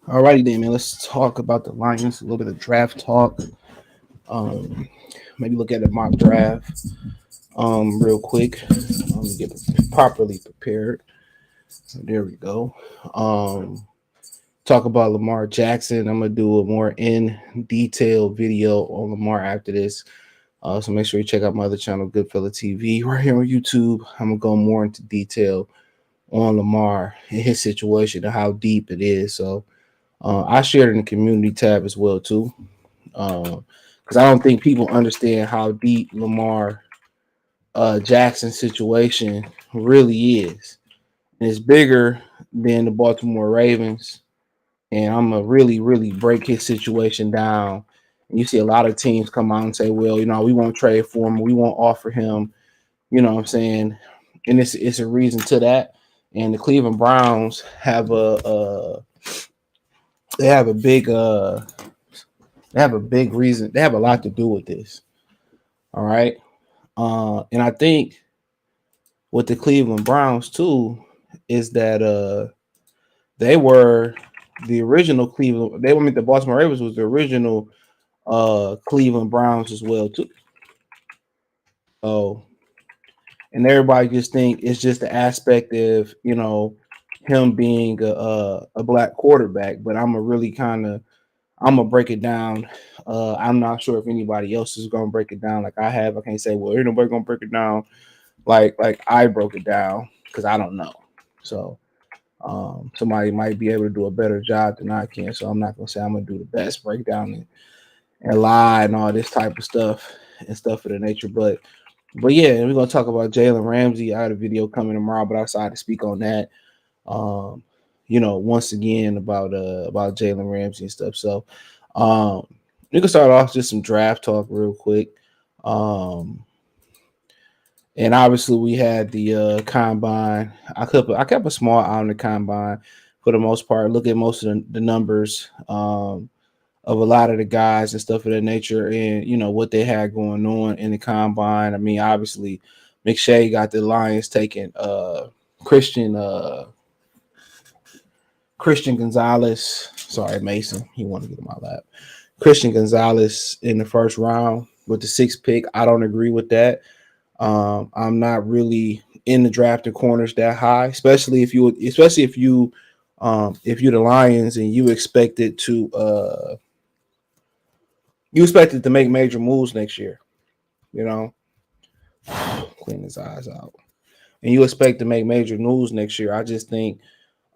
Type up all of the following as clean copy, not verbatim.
Alrighty then, man. Let's talk about the Lions. A little bit of draft talk. Um, Maybe look at the mock draft. Real quick. Get properly prepared. There we go. Um, Talk about Lamar Jackson. I'm gonna do a more in detail video on Lamar after this. So make sure you check out my other channel, Goodfella TV, right here on YouTube. I'm gonna go more into detail on Lamar and his situation and how deep it is. So I shared in the community tab as well too, because I don't think people understand how deep Lamar Jackson's situation really is. And it's bigger than the Baltimore Ravens, and I'm gonna really break his situation down. And you see a lot of teams come out and say, "Well, we won't trade for him, we won't offer him." You know what I'm saying? And it's a reason to that. And the Cleveland Browns have a they have a big they have a big reason. They have a lot to do with this. All right. And I think with the Cleveland Browns too is that they were the original Cleveland. They were the Baltimore Ravens was the original Cleveland Browns as well too. So and everybody just think it's just the aspect of him being a black quarterback, but I'm gonna break it down. I'm not sure if anybody else is gonna break it down like I have. I can't say, well, ain't nobody gonna break it down like I broke it down because I don't know. So somebody might be able to do a better job than I can. So I'm not gonna say I'm gonna do the best breakdown and lie and all this type of stuff and stuff of the nature. But yeah, we're gonna talk about Jalen Ramsey. I had a video coming tomorrow, but I decided to speak on that. Um, once again about Jalen Ramsey and stuff. So um, we can start off just some draft talk real quick. Um, and obviously we had the combine. I kept a small eye on the combine for the most part. Look at most of the numbers of a lot of the guys and stuff of that nature, and what they had going on in the combine. I mean, obviously, McShay got the Lions taking Christian Christian Gonzalez. Sorry, Mason. He wanted to get in my lap. Christian Gonzalez in the first round with the sixth pick. I don't agree with that. I'm not really in the drafting corners that high, if you're the Lions and you expected to make major moves next year, you know, clean his eyes out, and you expect to make major moves next year. I just think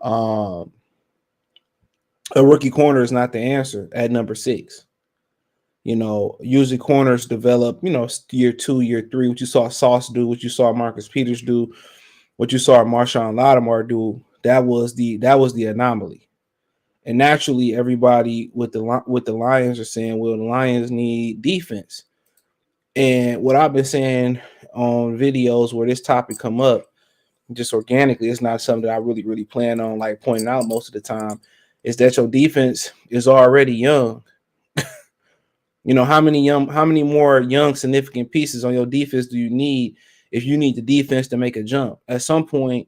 um, a rookie corner is not the answer at number 6. Usually corners develop, year 2, year 3. What you saw Sauce do, what you saw Marcus Peters do, what you saw Marshawn Lattimore do. That was the anomaly. And naturally, everybody with the Lions are saying, well, the Lions need defense. And what I've been saying on videos where this topic come up, just organically, it's not something that I really plan on like pointing out most of the time, is that your defense is already young. How many more young significant pieces on your defense do you need if you need the defense to make a jump? At some point,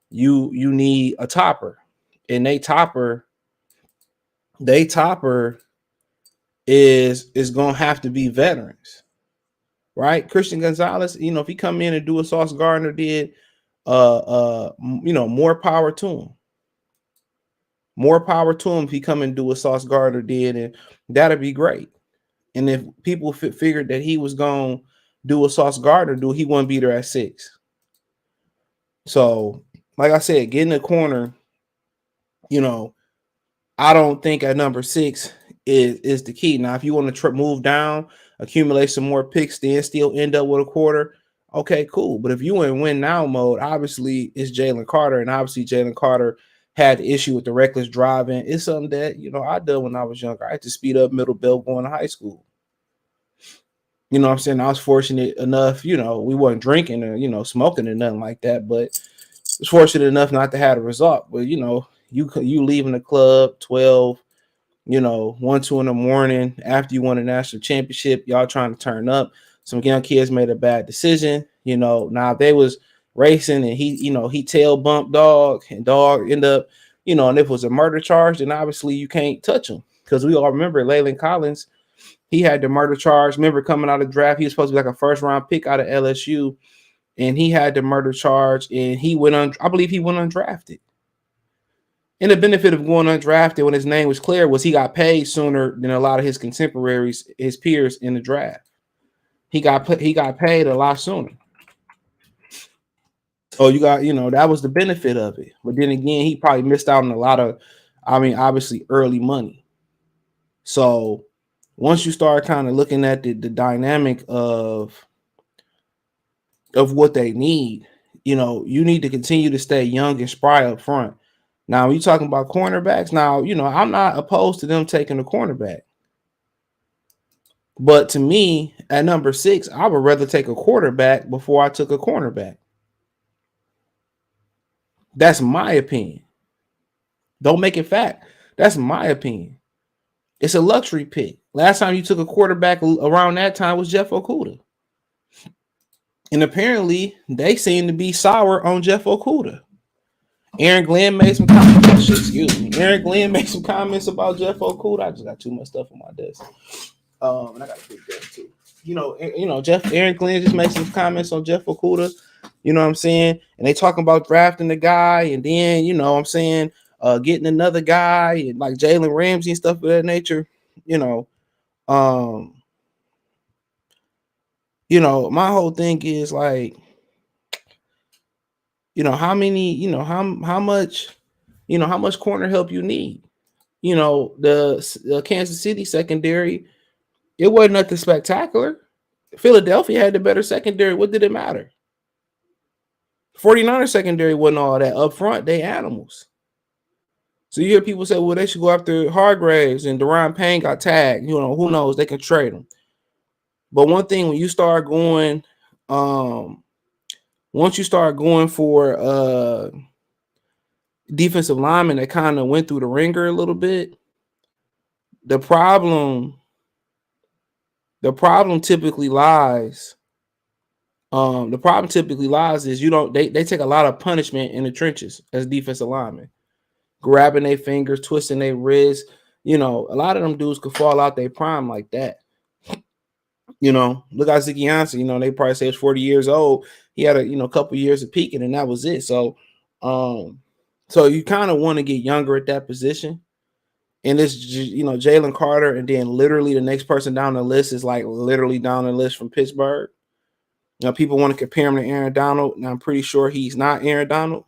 you need a topper, and they topper is gonna have to be veterans, right? Christian Gonzalez, if he come in and do what Sauce Gardner did, more power to him. More power to him if he come and do what Sauce Gardner did, and that'd be great. And if people figured that he was going to do what Sauce Gardner do, he wouldn't be there at 6. So, like I said, getting a corner, I don't think at number 6 is the key. Now, if you want to move down, accumulate some more picks, then still end up with a quarter, okay, cool. But if you in win now mode, obviously it's Jalen Carter, and obviously Jalen Carter had the issue with the reckless driving. It's something that I done when I was younger. I had to speed up middle belt going to high school. You know what I'm saying? I was fortunate enough, we weren't drinking or, smoking or nothing like that, but I was fortunate enough not to have a result. But, you leaving the club 12, 1, 2 in the morning after you won a national championship, y'all trying to turn up. Some young kids made a bad decision. Now if they was racing and he tail bumped dog and dog end up And if it was a murder charge, then obviously you can't touch him because we all remember Leyland Collins. He had the murder charge. Remember coming out of the draft, he was supposed to be like a first round pick out of LSU, and he had the murder charge, and he went on. I believe he went undrafted. And the benefit of going undrafted when his name was clear was he got paid sooner than a lot of his contemporaries, his peers in the draft. He got paid a lot sooner. Oh, that was the benefit of it. But then again, he probably missed out on a lot of, obviously early money. So once you start kind of looking at the dynamic of what they need, you need to continue to stay young and spry up front. Now, when you talking about cornerbacks, now, I'm not opposed to them taking a cornerback. But to me, at number 6, I would rather take a quarterback before I took a cornerback. That's my opinion. Don't make it fact. That's my opinion. It's a luxury pick. Last time you took a quarterback around that time was Jeff Okudah. And apparently, they seem to be sour on Jeff Okudah. Aaron Glenn made some comments. Excuse me. Aaron Glenn made some comments about Jeff Okudah. I just got too much stuff on my desk. And I got a big desk too. Aaron Glenn just made some comments on Jeff Okudah. You know what I'm saying? And they talking about drafting the guy, and then getting another guy and like Jalen Ramsey and stuff of that nature. My whole thing is like, how much corner help you need. The Kansas City secondary, it wasn't nothing spectacular. Philadelphia had the better secondary. What did it matter? 49ers secondary wasn't all that. Up front, they animals. So you hear people say, well, they should go after Hargraves, and Deron Payne got tagged. Who knows? They can trade him. But one thing, when you start going, once you start going for defensive linemen that kind of went through the ringer a little bit, the problem typically lies. The problem typically lies is they take a lot of punishment in the trenches as defensive linemen, grabbing their fingers, twisting their wrists. A lot of them dudes could fall out their prime like that. Look at Ziggy Ansah. They probably say he's 40 years old. He had a couple years of peaking, and that was it. So, so you kind of want to get younger at that position. And it's Jalen Carter, and then literally the next person down the list is like literally down the list from Pittsburgh. People want to compare him to Aaron Donald, and I'm pretty sure he's not Aaron Donald.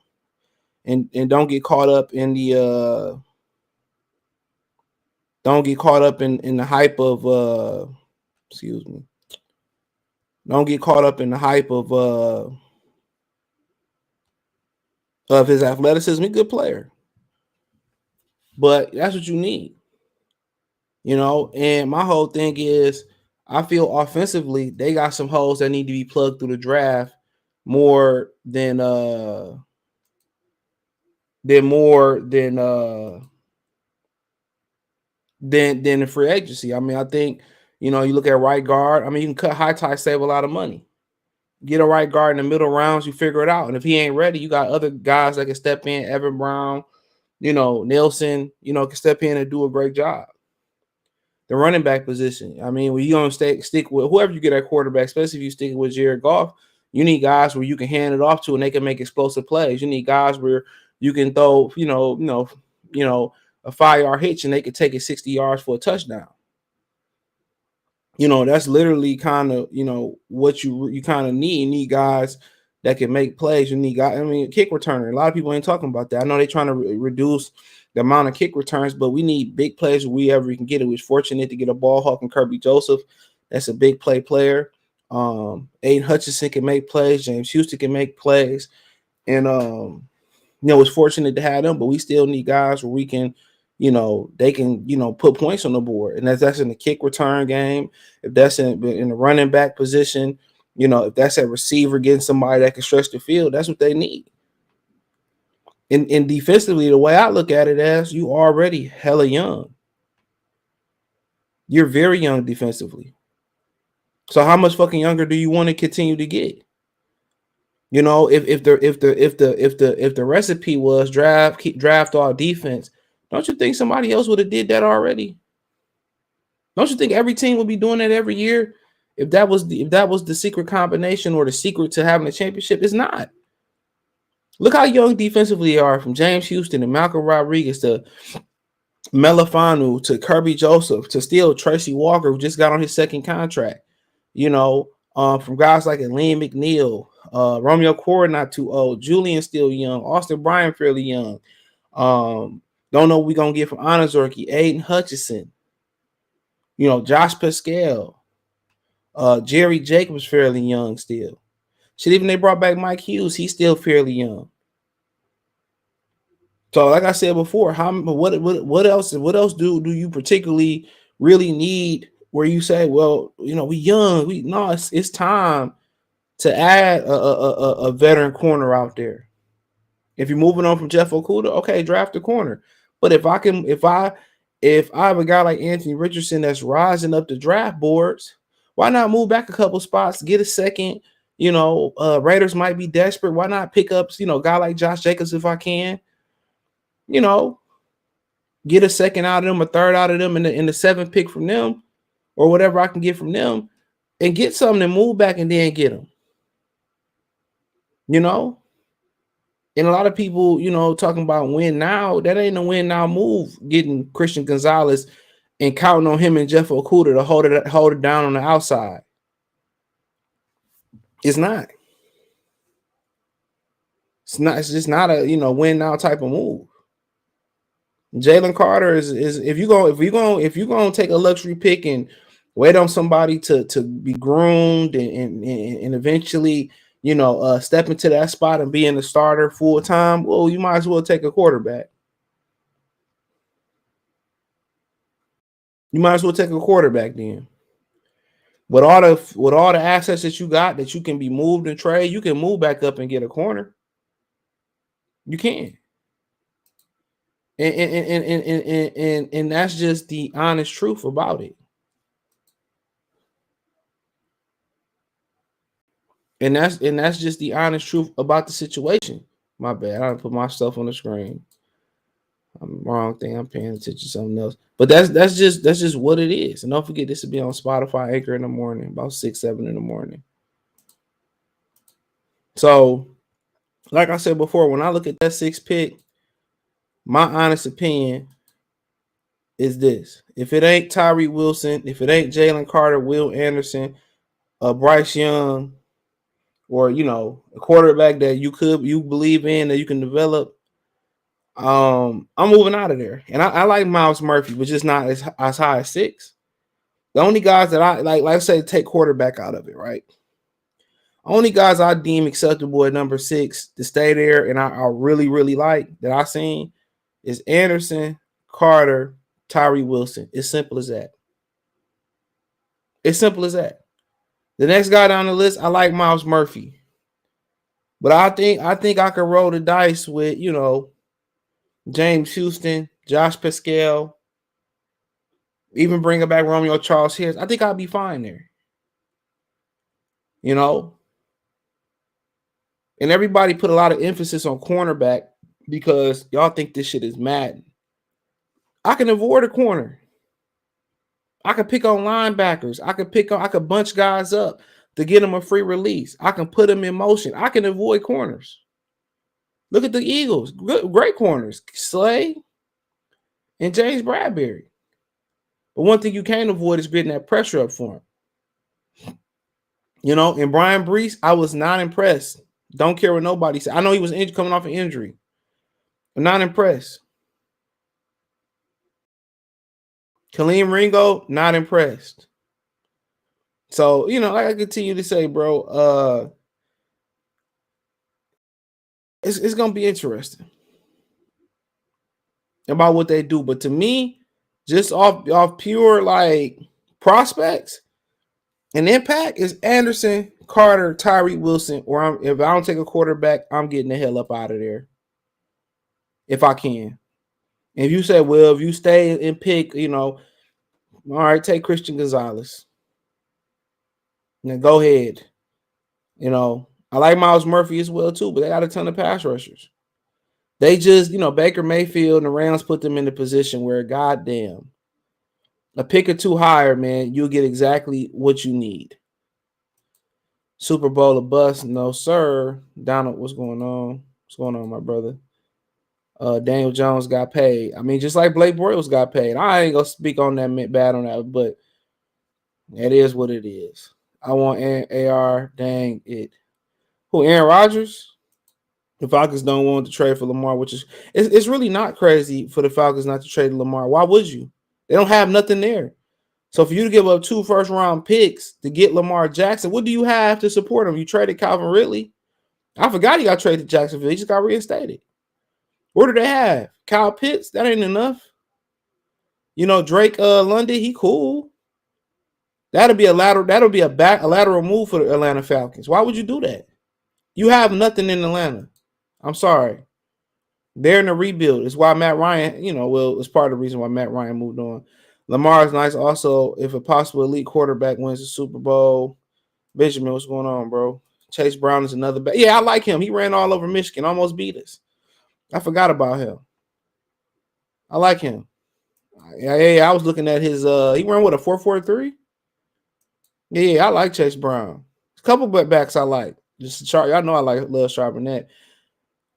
And don't get caught up in the hype of excuse me. Don't get caught up in the hype of his athleticism. He's a good player, but that's what you need. And my whole thing is, I feel offensively they got some holes that need to be plugged through the draft more than the free agency. I think you look at right guard. You can cut high tie, save a lot of money. Get a right guard in the middle rounds, you figure it out. And if he ain't ready, you got other guys that can step in. Evan Brown, Nelson, can step in and do a great job. The running back position. When you don't stick with whoever you get at quarterback, especially if you stick with Jared Goff, you need guys where you can hand it off to and they can make explosive plays. You need guys where you can throw, a 5-yard hitch and they can take it 60 yards for a touchdown. That's literally kind of, what you kind of need. You need guys that can make plays. You need guys, kick returner. A lot of people ain't talking about that. I know they're trying to reduce the amount of kick returns, but we need big plays wherever we can get it. We're fortunate to get a ball hawk and Kirby Joseph. That's a big player. Aiden Hutchinson can make plays. James Houston can make plays. And, it's fortunate to have them, but we still need guys where we can, they can, put points on the board. And that's in the kick return game. If that's in the running back position, if that's a receiver getting somebody that can stretch the field, that's what they need. And defensively, the way I look at it as you already hella young. You're very young defensively. So how much fucking younger do you want to continue to get? You know, if the recipe was draft all defense, don't you think somebody else would have did that already? Don't you think every team would be doing that every year? If that was the secret combination or the secret to having a championship, it's not. Look how young defensively they are, from James Houston and Malcolm Rodriguez to Melifanu to Kirby Joseph to still Tracy Walker, who just got on his second contract. You know, from guys like Liam McNeil, Romeo Core not too old, Julian still young, Austin Bryan fairly young. Don't know what we're gonna get from Anazorki, Aiden Hutchinson, you know, Josh Pascal, Jerry Jacobs fairly young still. Shit, even they brought back Mike Hughes, he's still fairly young. So, like I said before, what else do you particularly really need? Where you say, well, you know, we young, it's time to add a veteran corner out there. If you're moving on from Jeff Okuda, okay, draft a corner. But if I have a guy like Anthony Richardson that's rising up the draft boards, why not move back a couple spots, get a second? You know, Raiders might be desperate. Why not pick up, you know, a guy like Josh Jacobs if I can? You know, get a second out of them, a third out of them, in the seventh pick from them, or whatever I can get from them, and get something and move back and then get them. You know, and a lot of people, you know, talking about win now. That ain't a win now move. Getting Christian Gonzalez and counting on him and Jeff Okuda to hold it down on the outside. It's not. It's not. It's just not a win now type of move. Jalen Carter is if you gonna take a luxury pick and wait on somebody to be groomed and eventually step into that spot and being the starter full time, well, you might as well take a quarterback. You might as well take a quarterback then. With all the assets that you got that you can be moved and trade, you can move back up and get a corner. You can. And that's just the honest truth about it. And that's just the honest truth about the situation. My bad. I put myself on the screen. I'm wrong thing. I'm paying attention to something else. But that's just what it is. And don't forget, this will be on Spotify, Anchor in the morning, about 6, 7 in the morning. So, like I said before, when I look at that 6th pick, my honest opinion is this: if it ain't Tyree Wilson, if it ain't Jalen Carter, Will Anderson, Bryce Young, or a quarterback that you believe in, that you can develop, I'm moving out of there. And I like Miles Murphy, but just not as high as 6. The only guys that I like I say, take quarterback out of it, right? Only guys I deem acceptable at number 6 to stay there, and I really, really like that I seen, is Anderson, Carter, Tyree Wilson. It's simple as that. It's simple as that. The next guy down the list, I like Miles Murphy. But I think I could roll the dice with, James Houston, Josh Pascal, even bringing back Romeo Charles Harris. I think I'll be fine there. And everybody put a lot of emphasis on cornerback because y'all think this shit is Madden. I can avoid a corner. I can pick on linebackers. I could bunch guys up to get them a free release. I can put them in motion. I can avoid corners. Look at the Eagles. Great corners. Slay and James Bradbury. But one thing you can't avoid is getting that pressure up for him. And Brian Brees, I was not impressed. Don't care what nobody said. I know he was coming off an injury. I'm not impressed. Kaleem Ringo, not impressed. So, like I continue to say, bro, it's going to be interesting about what they do. But to me, just off pure, like, prospects and impact, is Anderson, Carter, Tyree Wilson, or if I don't take a quarterback, I'm getting the hell up out of there if I can. And if you say, well, if you stay and pick, all right, take Christian Gonzalez. Now go ahead. I like Miles Murphy as well too, but they got a ton of pass rushers. They just, Baker Mayfield and the Rams put them in the position where, goddamn, a pick or two higher, man, you'll get exactly what you need. Super Bowl or bust, no sir. Donald, what's going on? What's going on, my brother? Daniel Jones got paid. I mean, just like Blake Bortles got paid. I ain't gonna speak on that bad on that, but it is what it is. I want AR. Dang it. Who? Aaron Rodgers? The Falcons don't want to trade for Lamar, which is it's really not crazy for the Falcons not to trade Lamar. Why would you? They don't have nothing there. So for you to give up 2 first-round picks to get Lamar Jackson, what do you have to support him? You traded Calvin Ridley. I forgot he got traded to Jacksonville. He just got reinstated. What do they have? Kyle Pitts? That ain't enough. Drake London, he cool. That'll be a lateral move for the Atlanta Falcons. Why would you do that? You have nothing in Atlanta. I'm sorry. They're in a rebuild. It's why Matt Ryan, it's part of the reason why Matt Ryan moved on. Lamar is nice. Also, if a possible elite quarterback wins the Super Bowl, Benjamin, what's going on, bro? Chase Brown is another back. Yeah, I like him. He ran all over Michigan, almost beat us. I forgot about him. I like him. Yeah, I was looking at his he ran with a 4.43. Yeah, I like Chase Brown. A couple backs I like. Just Sharp. Y'all know I love Charbonnet.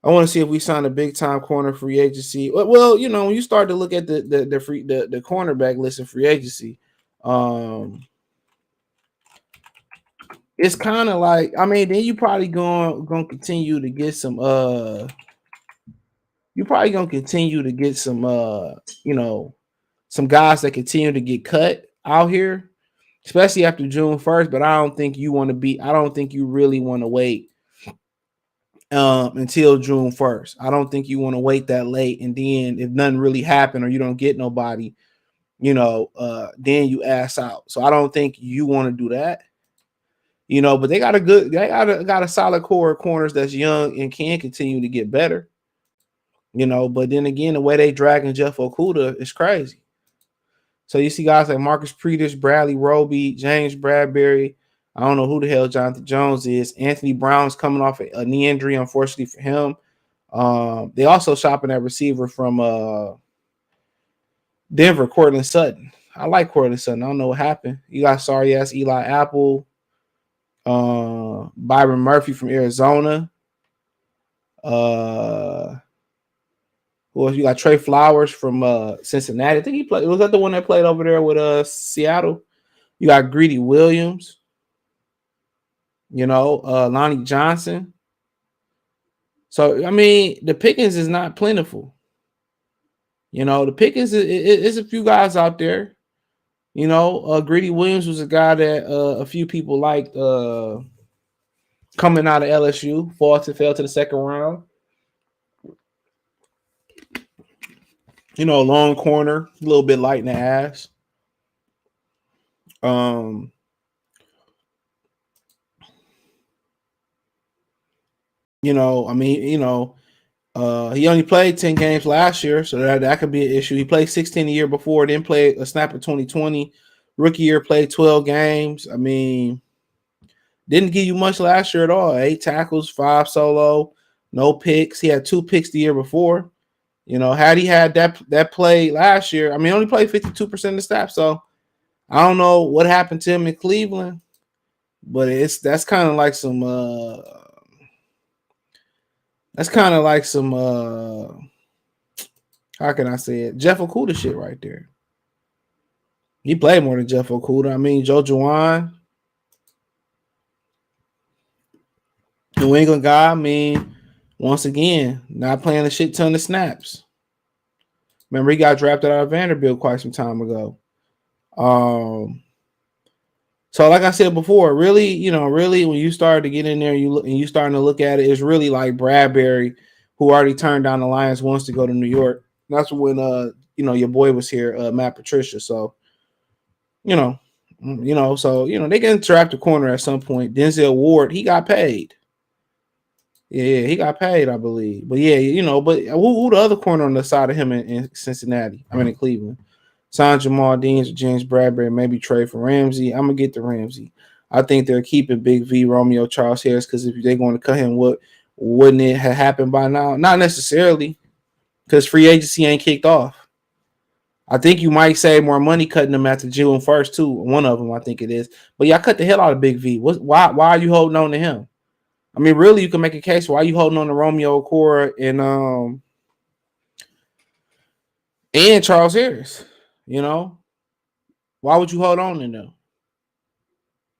I want to see if we sign a big time corner free agency. Well, when you start to look at the cornerback list in free agency, it's kind of like, then you probably gonna continue to get some some guys that continue to get cut out here, especially after June 1st. But I don't think you really want to wait until June 1st. I don't think you want to wait that late, and then if nothing really happened or you don't get nobody, then you ass out. So I don't think you want to do that. But they got a solid core of corners that's young and can continue to get better. But then again, the way they dragging Jeff Okudah is crazy. So you see guys like Marcus Peters, Bradley Roby, James Bradbury. I don't know who the hell Jonathan Jones is. Anthony Brown's coming off a knee injury, unfortunately for him. They also shopping at receiver from Denver, Cortland Sutton. I like Cortland Sutton. I don't know what happened. You got sorry ass Eli Apple, Byron Murphy from Arizona. Who else? You got Trey Flowers from Cincinnati. I think he played. Was that the one that played over there with Seattle? You got Greedy Williams. Lonnie Johnson. So the pickings is not plentiful. The pickings is a few guys out there. Greedy Williams was a guy that a few people liked coming out of LSU. Fell to the second round. Long corner, a little bit light in the ass. He only played 10 games last year, so that could be an issue. He played 16 the year before, then played a snap in 2020. Rookie year played 12 games. Didn't give you much last year at all. 8 tackles, 5 solo, no picks. He had 2 picks the year before. Had he had that play last year, only played 52% of the snaps. So I don't know what happened to him in Cleveland, but that's kind of like some how can I say it? Jeff Okudah shit right there. He played more than Jeff Okudah. Joe Juwan, New England guy. Once again, not playing a shit ton of snaps. Remember, he got drafted out of Vanderbilt quite some time ago. So like I said before, really, when you start to get in there, you starting to look at it, it's really like Bradbury, who already turned down the Lions, wants to go to New York. That's when your boy was here, Matt Patricia. So, they can draft a corner at some point. Denzel Ward, he got paid. Yeah, he got paid, I believe. But yeah, but who the other corner on the side of him in Cincinnati? In Cleveland. Sign Jamal Deans or James Bradbury, maybe trade for Ramsey. I'm gonna get the Ramsey. I think they're keeping Big V Romeo Charles Harris because if they're going to cut him, wouldn't it have happened by now? Not necessarily, because free agency ain't kicked off. I think you might save more money cutting them after June 1st, too. One of them, I think it is. But y'all cut the hell out of Big V. Why are you holding on to him? I mean, really, you can make a case why you holding on to Romeo Okora and Charles Harris. You know, why would you hold on to them?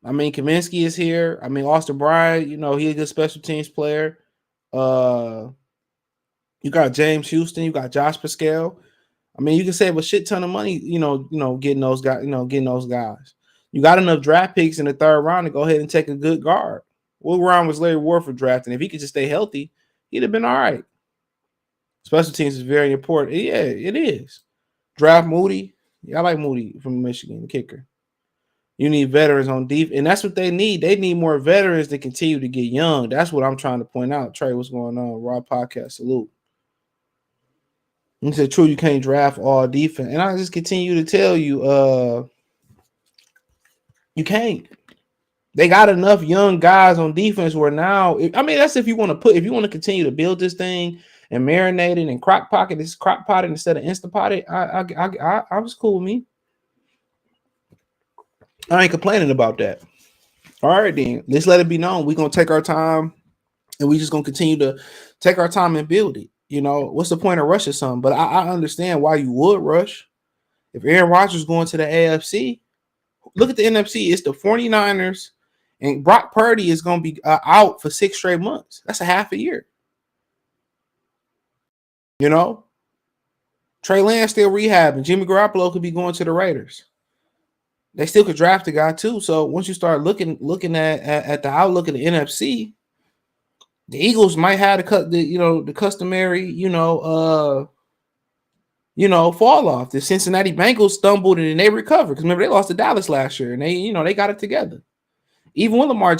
I mean, Kaminsky is here. I mean, Austin Bryant, he's a good special teams player. You got James Houston, you got Josh Pascal. I mean, you can save a shit ton of money, getting those guys, getting those guys. You got enough draft picks in the third round to go ahead and take a good guard. What round was Larry Warford drafting? If he could just stay healthy, he'd have been all right. Special teams is very important. Yeah, it is. Draft Moody. Yeah, I like Moody from Michigan, the kicker. You need veterans on defense, and that's what they need. They need more veterans to continue to get young. That's what I'm trying to point out. Trey, what's going on? Raw Podcast, salute. He said, true, you can't draft all defense. And I just continue to tell you, you can't. They got enough young guys on defense where now, that's if you want to continue to build this thing and marinate it and crock pot it instead of Instapot it, I was cool with me. I ain't complaining about that. All right, then. Let's let it be known. We're going to take our time and we just going to continue to take our time and build it. What's the point of rushing something? But I understand why you would rush. If Aaron Rodgers going to the AFC, look at the NFC. It's the 49ers, and Brock Purdy is going to be out for 6 straight months. That's a half a year. Trey Lance still rehabbing. Jimmy Garoppolo could be going to the Raiders. They still could draft a guy too. So once you start looking at the outlook of the NFC, the Eagles might have the customary fall off. The Cincinnati Bengals stumbled and then they recovered because remember they lost to Dallas last year and they got it together. Even when Jamar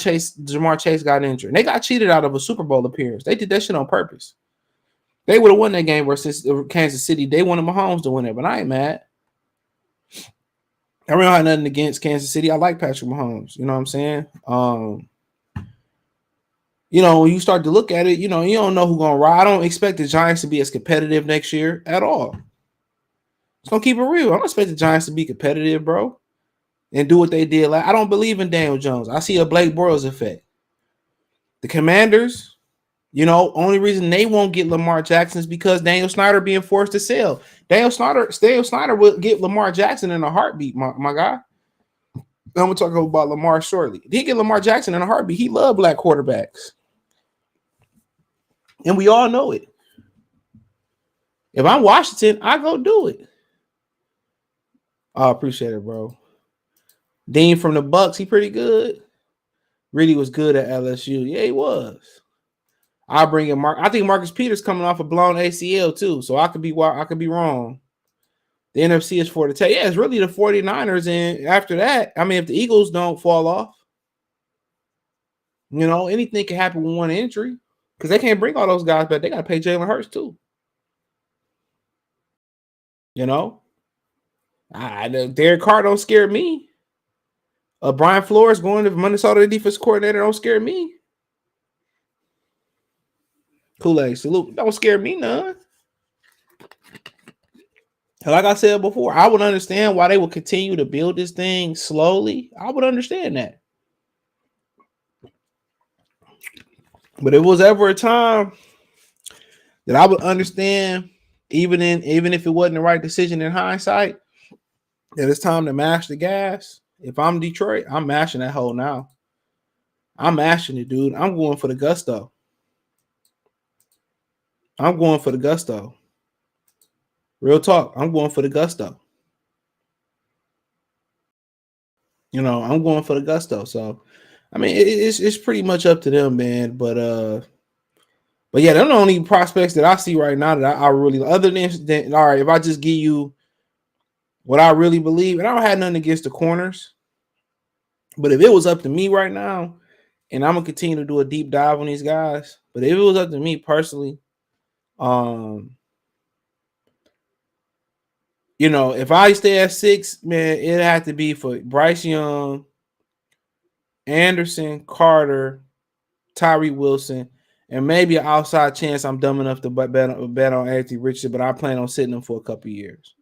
Chase got injured, and they got cheated out of a Super Bowl appearance. They did that shit on purpose. They would have won that game versus Kansas City. They wanted Mahomes to win it, but I ain't mad. I really don't have nothing against Kansas City. I like Patrick Mahomes. You know what I'm saying? When you start to look at it, you don't know who's going to ride. I don't expect the Giants to be as competitive next year at all. Just gonna keep it real. I don't expect the Giants to be competitive, bro, and do what they did. I don't believe in Daniel Jones. I see a Blake Bortles effect. The Commanders, only reason they won't get Lamar Jackson is because Daniel Snyder being forced to sell. Daniel Snyder will get Lamar Jackson in a heartbeat, my guy. I'm gonna talk about Lamar shortly. He get Lamar Jackson in a heartbeat. He loved black quarterbacks, and we all know it. If I'm Washington, I go do it. I appreciate it, bro. Dean from the Bucks, he pretty good. Really was good at LSU. Yeah, he was. I'll bring in Mark. I think Marcus Peters coming off a blown ACL too, so I could be wrong. The NFC is for the take. Yeah, it's really the 49ers, and after that, if the Eagles don't fall off, anything can happen with one injury because they can't bring all those guys back. They got to pay Jalen Hurts too. Derek Carr don't scare me. Brian Flores going to Minnesota defense coordinator don't scare me. Kool-Aid salute. Don't scare me none. Like I said before, I would understand why they would continue to build this thing slowly. I would understand that. But it was ever a time that I would understand, even if it wasn't the right decision in hindsight, that it's time to mash the gas. If I'm Detroit, I'm mashing that hole now. I'm mashing it, dude. I'm going for the gusto. Real talk. I'm going for the gusto. I'm going for the gusto. So, it's pretty much up to them, man. But yeah, they're the only prospects that I see right now that I really, other than all right, if I just give you what I really believe, and I don't have nothing against the corners, but if it was up to me right now, and I'm gonna continue to do a deep dive on these guys, but if it was up to me personally, if I stay at 6, man, it had to be for Bryce Young, Anderson, Carter, Tyree Wilson, and maybe an outside chance I'm dumb enough to bet on Anthony Richardson, but I plan on sitting him for a couple years.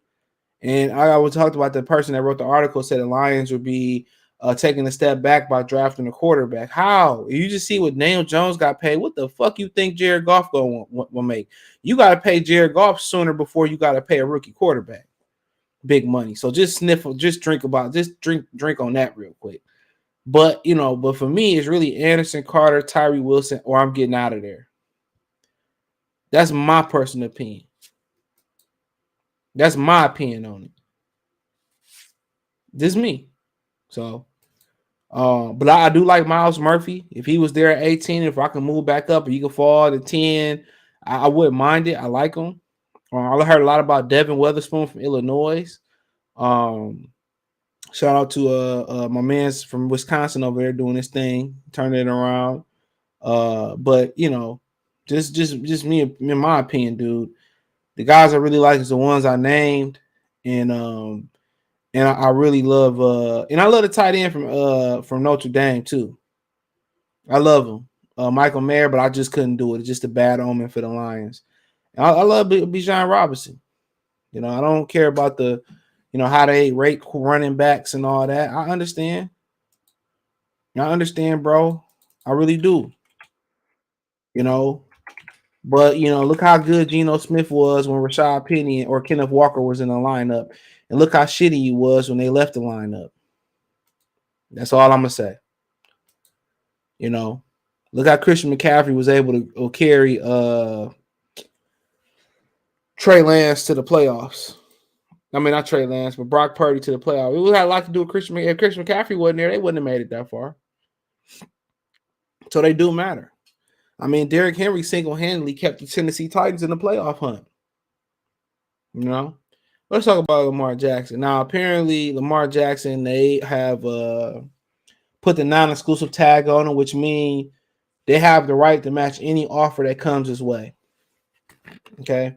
And I always talked about the person that wrote the article said the Lions would be taking a step back by drafting a quarterback. How? You just see what Daniel Jones got paid. What the fuck you think Jared Goff will make? You got to pay Jared Goff sooner before you got to pay a rookie quarterback big money. So just drink on that real quick. But but for me, it's really Anderson, Carter, Tyree Wilson, or I'm getting out of there. That's my personal opinion. That's my opinion on it. This is me. So, but I do like Miles Murphy. If he was there at 18, if I can move back up, or you can fall to 10, I wouldn't mind it. I like him. I heard a lot about Devin Witherspoon from Illinois. Shout out to my man's from Wisconsin over there doing his thing, turning it around. But just me in my opinion, dude. The guys I really like is the ones I named, and I really love and I love the tight end from Notre Dame too. I love him, Michael Mayer, but I just couldn't do it. It's just a bad omen for the Lions. And I love Bijan Robinson. I don't care about the how they rate running backs and all that. I understand, bro. I really do. But look how good Geno Smith was when Rashad Penny or Kenneth Walker was in the lineup, and look how shitty he was when they left the lineup. That's all I'm gonna say. Look how Christian McCaffrey was able to carry Trey Lance to the playoffs. I mean, not Trey Lance, but Brock Purdy to the playoffs. It had a lot to do with Christian. If Christian McCaffrey wasn't there, they wouldn't have made it that far. So they do matter. I mean, Derrick Henry single-handedly kept the Tennessee Titans in the playoff hunt. Let's talk about Lamar Jackson. Now, apparently, Lamar Jackson, they have put the non-exclusive tag on him, which means they have the right to match any offer that comes his way. Okay?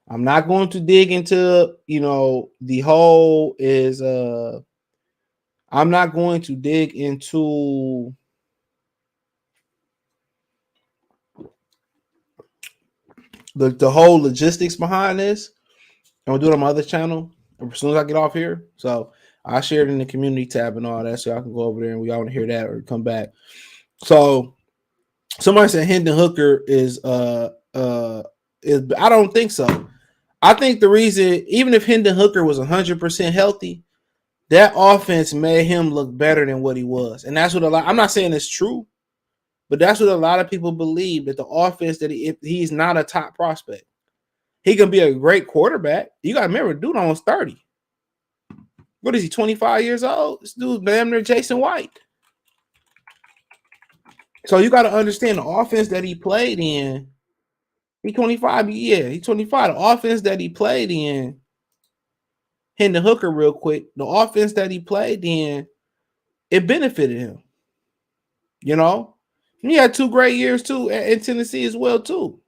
I'm not going to dig into, the whole is I'm not going to dig into the whole logistics behind this. And we'll do it on my other channel as soon as I get off here. So I shared in the community tab and all that, so I can go over there and we all want to hear that or come back. So somebody said Hendon Hooker is I don't think so. I think the reason, even if Hendon Hooker was 100% healthy, that offense made him look better than what he was. And that's what I'm not saying it's true, but that's what a lot of people believe, that the offense that he's not a top prospect. He can be a great quarterback. You got to remember, dude almost 30. What is he, 25 years old? This dude's damn near Jason White. So you got to understand the offense that he played in. He's 25. Yeah, he's 25. The offense that he played in, Hendon Hooker real quick, the offense that he played in, it benefited him. He had 2 great years too in Tennessee as well too.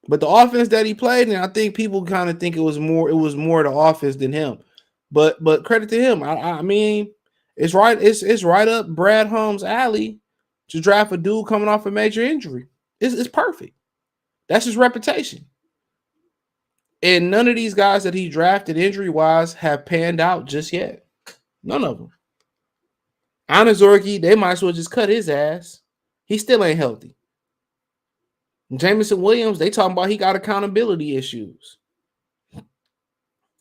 But the offense that he played in, I think people kind of think it was more the offense than him. But credit to him. I mean, it's right. It's right up Brad Holmes' alley to draft a dude coming off a major injury. It's perfect. That's his reputation. And none of these guys that he drafted injury-wise have panned out just yet. None of them. Anazorgi, they might as well just cut his ass. He still ain't healthy. Jameson Williams, they talking about he got accountability issues.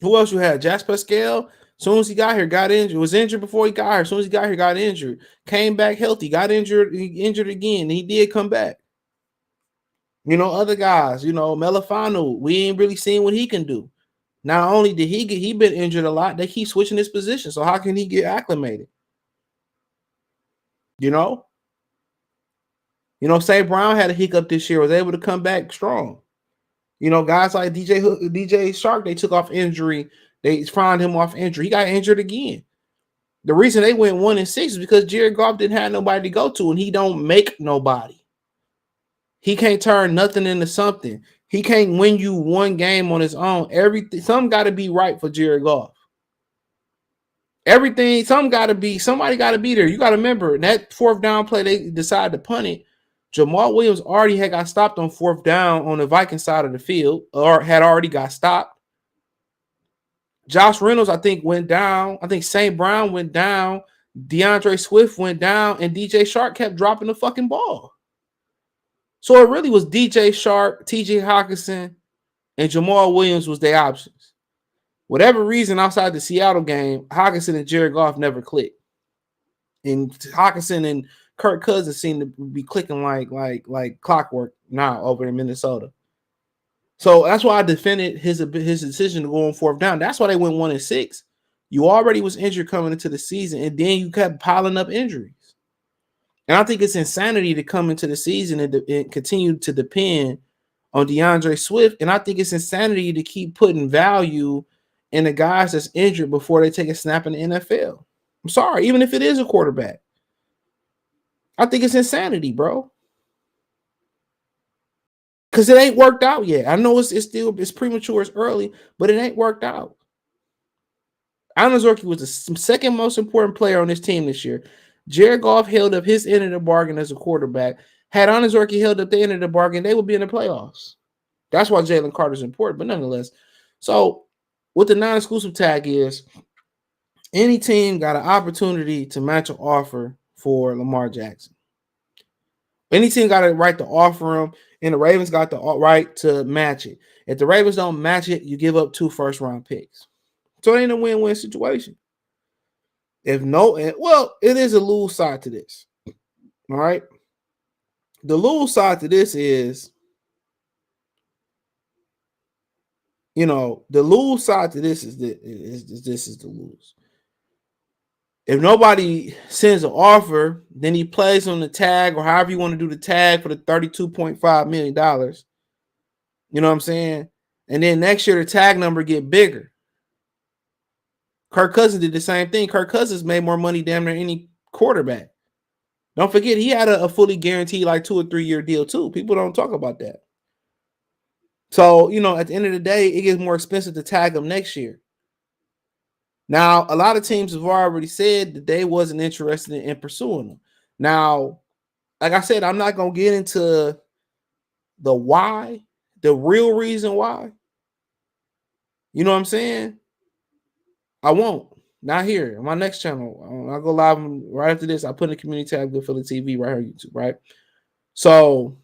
Who else you had? Jasper Pascal, as soon as he got here, got injured. Was injured before he got here. As soon as he got here, got injured. Came back healthy, got injured, injured again. He did come back. Other guys, Melifano, we ain't really seen what he can do. Not only did he been injured a lot, they keep switching his position. So how can he get acclimated? St. Brown had a hiccup this year, was able to come back strong. Guys like DJ Shark, they took off injury. They found him off injury. He got injured again. The reason they went 1-6 is because Jared Goff didn't have nobody to go to, and he don't make nobody. He can't turn nothing into something. He can't win you one game on his own. Something got to be right for Jared Goff. Everything, somebody got to be there. You got to remember that fourth down play, they decided to punt it. Jamal Williams already had got stopped on fourth down on the Viking side of the field, or had already got stopped. Josh Reynolds, I think, went down. I think St. Brown went down. DeAndre Swift went down, and DJ Shark kept dropping the fucking ball. So it really was DJ Shark, TJ Hawkinson, and Jamal Williams was their options. Whatever reason, outside the Seattle game, Hawkinson and Jared Goff never clicked. And Hawkinson and Kirk Cousins seem to be clicking like clockwork now over in Minnesota. So that's why I defended his decision to go on fourth down. That's why they went 1-6. You already was injured coming into the season, and then you kept piling up injuries. And I think it's insanity to come into the season and continue to depend on DeAndre Swift. And I think it's insanity to keep putting value in the guys that's injured before they take a snap in the NFL. I'm sorry, even if it is a quarterback. I think it's insanity, bro. Because it ain't worked out yet. I know it's premature, it's early, but it ain't worked out. Anazorki was the second most important player on this team this year. Jared Goff held up his end of the bargain as a quarterback. Had Anazorki held up the end of the bargain, they would be in the playoffs. That's why Jalen Carter's important, but nonetheless. So what the non-exclusive tag is, any team got an opportunity to match an offer for Lamar Jackson. Any team got a right to offer him, and the Ravens got the right to match it. If the Ravens don't match it, you give up 2 first-round picks. So it ain't a win-win situation. It is a lose side to this. All right. The lose side to this is, the lose side to this is the lose. If nobody sends an offer, then he plays on the tag, or however you want to do the tag, for the $32.5 million. You know what I'm saying? And then next year the tag number get bigger. Kirk Cousins did the same thing. Kirk Cousins made more money damn near any quarterback. Don't forget, he had a fully guaranteed 2 or 3 year deal too. People don't talk about that. So, at the end of the day, it gets more expensive to tag him next year. Now, a lot of teams have already said that they wasn't interested in pursuing him. Now, like I said, I'm not going to get into the why, the real reason why. You know what I'm saying? I won't. Not here. On my next channel. I'll go live right after this. I put in the community tab, Good Philly TV, right here on YouTube, right? So,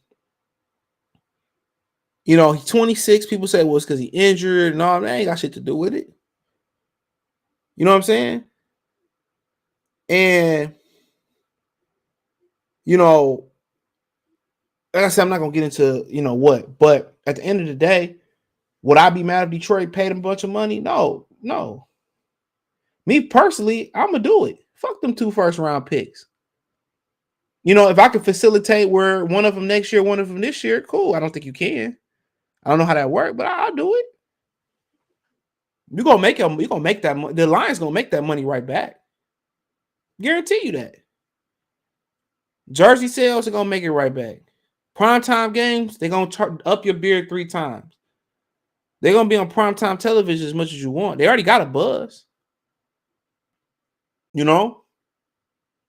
he's 26. People say, well, it's because he injured. No, that ain't got shit to do with it. You know what I'm saying? And, like I said, I'm not going to get into, what. But at the end of the day, would I be mad if Detroit paid him a bunch of money? No. Me personally, I'm going to do it. Fuck them 2 first-round picks. If I could facilitate where one of them next year, one of them this year, cool. I don't think you can. I don't know how that works, but I'll do it. You're going to make that money. The Lions going to make that money right back. Guarantee you that. Jersey sales are going to make it right back. Primetime games, they're going to up your beard 3 times. They're going to be on primetime television as much as you want. They already got a buzz.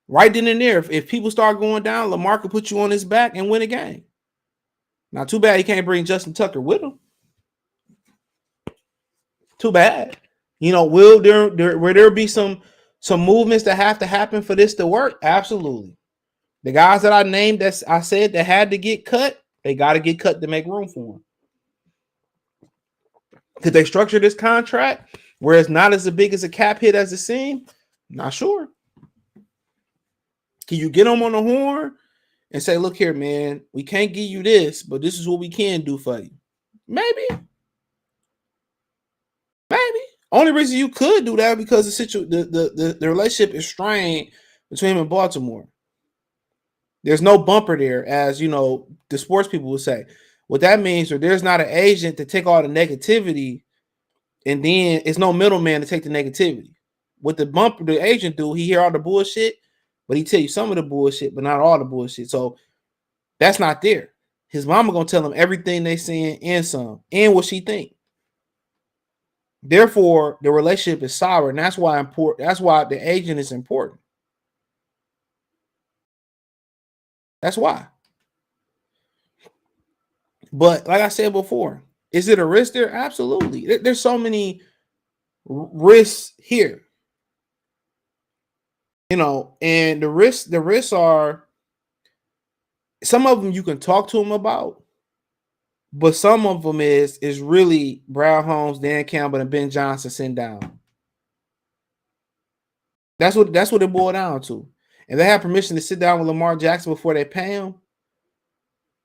Right then and there, if people start going down, Lamar could put you on his back and win a game. Now, too bad he can't bring Justin Tucker with him. Too bad. Will there be some movements that have to happen for this to work? Absolutely. The guys that I named, that I said that had to get cut, they got to get cut to make room for them. Could they structure this contract where it's not as big as a cap hit as it seemed? Not sure. Can you get them on the horn and say, look here, man, we can't give you this, but this is what we can do for you? Maybe. Only reason you could do that because the relationship is strained between him and Baltimore. There's no bumper there, as the sports people would say. What that means is there's not an agent to take all the negativity, and then it's no middleman to take the negativity. What the agent do, he hear all the bullshit, but he tell you some of the bullshit, but not all the bullshit. So that's not there. His mama gonna tell him everything they saying and some, and what she think. Therefore, the relationship is sour, and that's why important. That's why the agent is important. That's why. But like I said before, is it a risk there? Absolutely. There's so many risks here, and the risks are some of them you can talk to them about, but some of them is really Brown Holmes, Dan Campbell, and Ben Johnson sitting down. That's what it boiled down to. And they have permission to sit down with Lamar Jackson before they pay him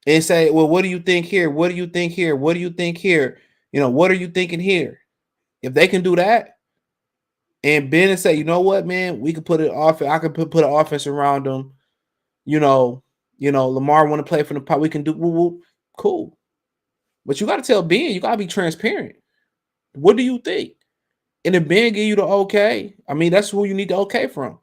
and say, well, what do you think here? What do you think here? What do you think here? What are you thinking here? If they can do that, and Ben and say, you know what, man, we could put it off. I could put an offense around them. Lamar want to play for the pot. We can do cool. But you got to tell Ben, you got to be transparent. What do you think? And if Ben give you the okay, I mean, that's who you need the okay from.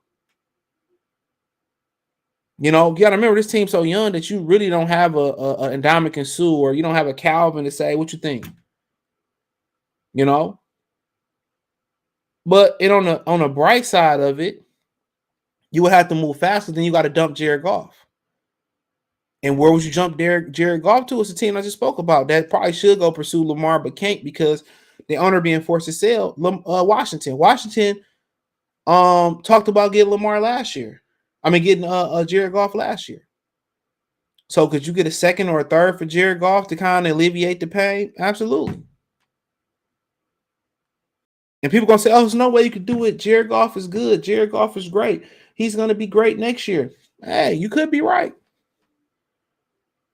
You got to remember this team's so young that you really don't have a Ndamukong Suh, or you don't have a Calvin to say, what you think? But on the bright side of it, you would have to move faster. Then you got to dump Jared Goff. And where would you jump Jared Goff to? It's the team I just spoke about that probably should go pursue Lamar, but can't because the owner being forced to sell Washington. Washington talked about getting Lamar last year. I mean, getting Jared Goff last year. So could you get a second or a third for Jared Goff to kind of alleviate the pain? Absolutely. And people going to say, oh, there's no way you could do it. Jared Goff is good. Jared Goff is great. He's going to be great next year. Hey, you could be right.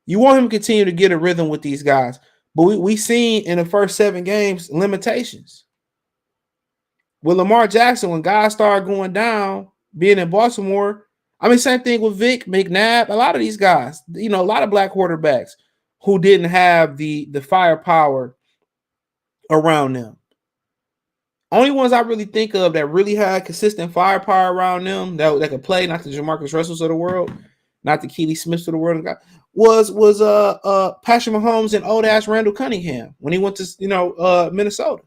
You want him to continue to get a rhythm with these guys. But we seen in the first 7 games limitations. With Lamar Jackson, when guys started going down, being in Baltimore, I mean, same thing with Vic, McNabb, a lot of these guys, a lot of black quarterbacks who didn't have the firepower around them. Only ones I really think of that really had consistent firepower around them that could play, not the Jamarcus Russells of the world, not the Keely Smiths of the world, was Patrick Mahomes and old ass Randall Cunningham when he went to Minnesota.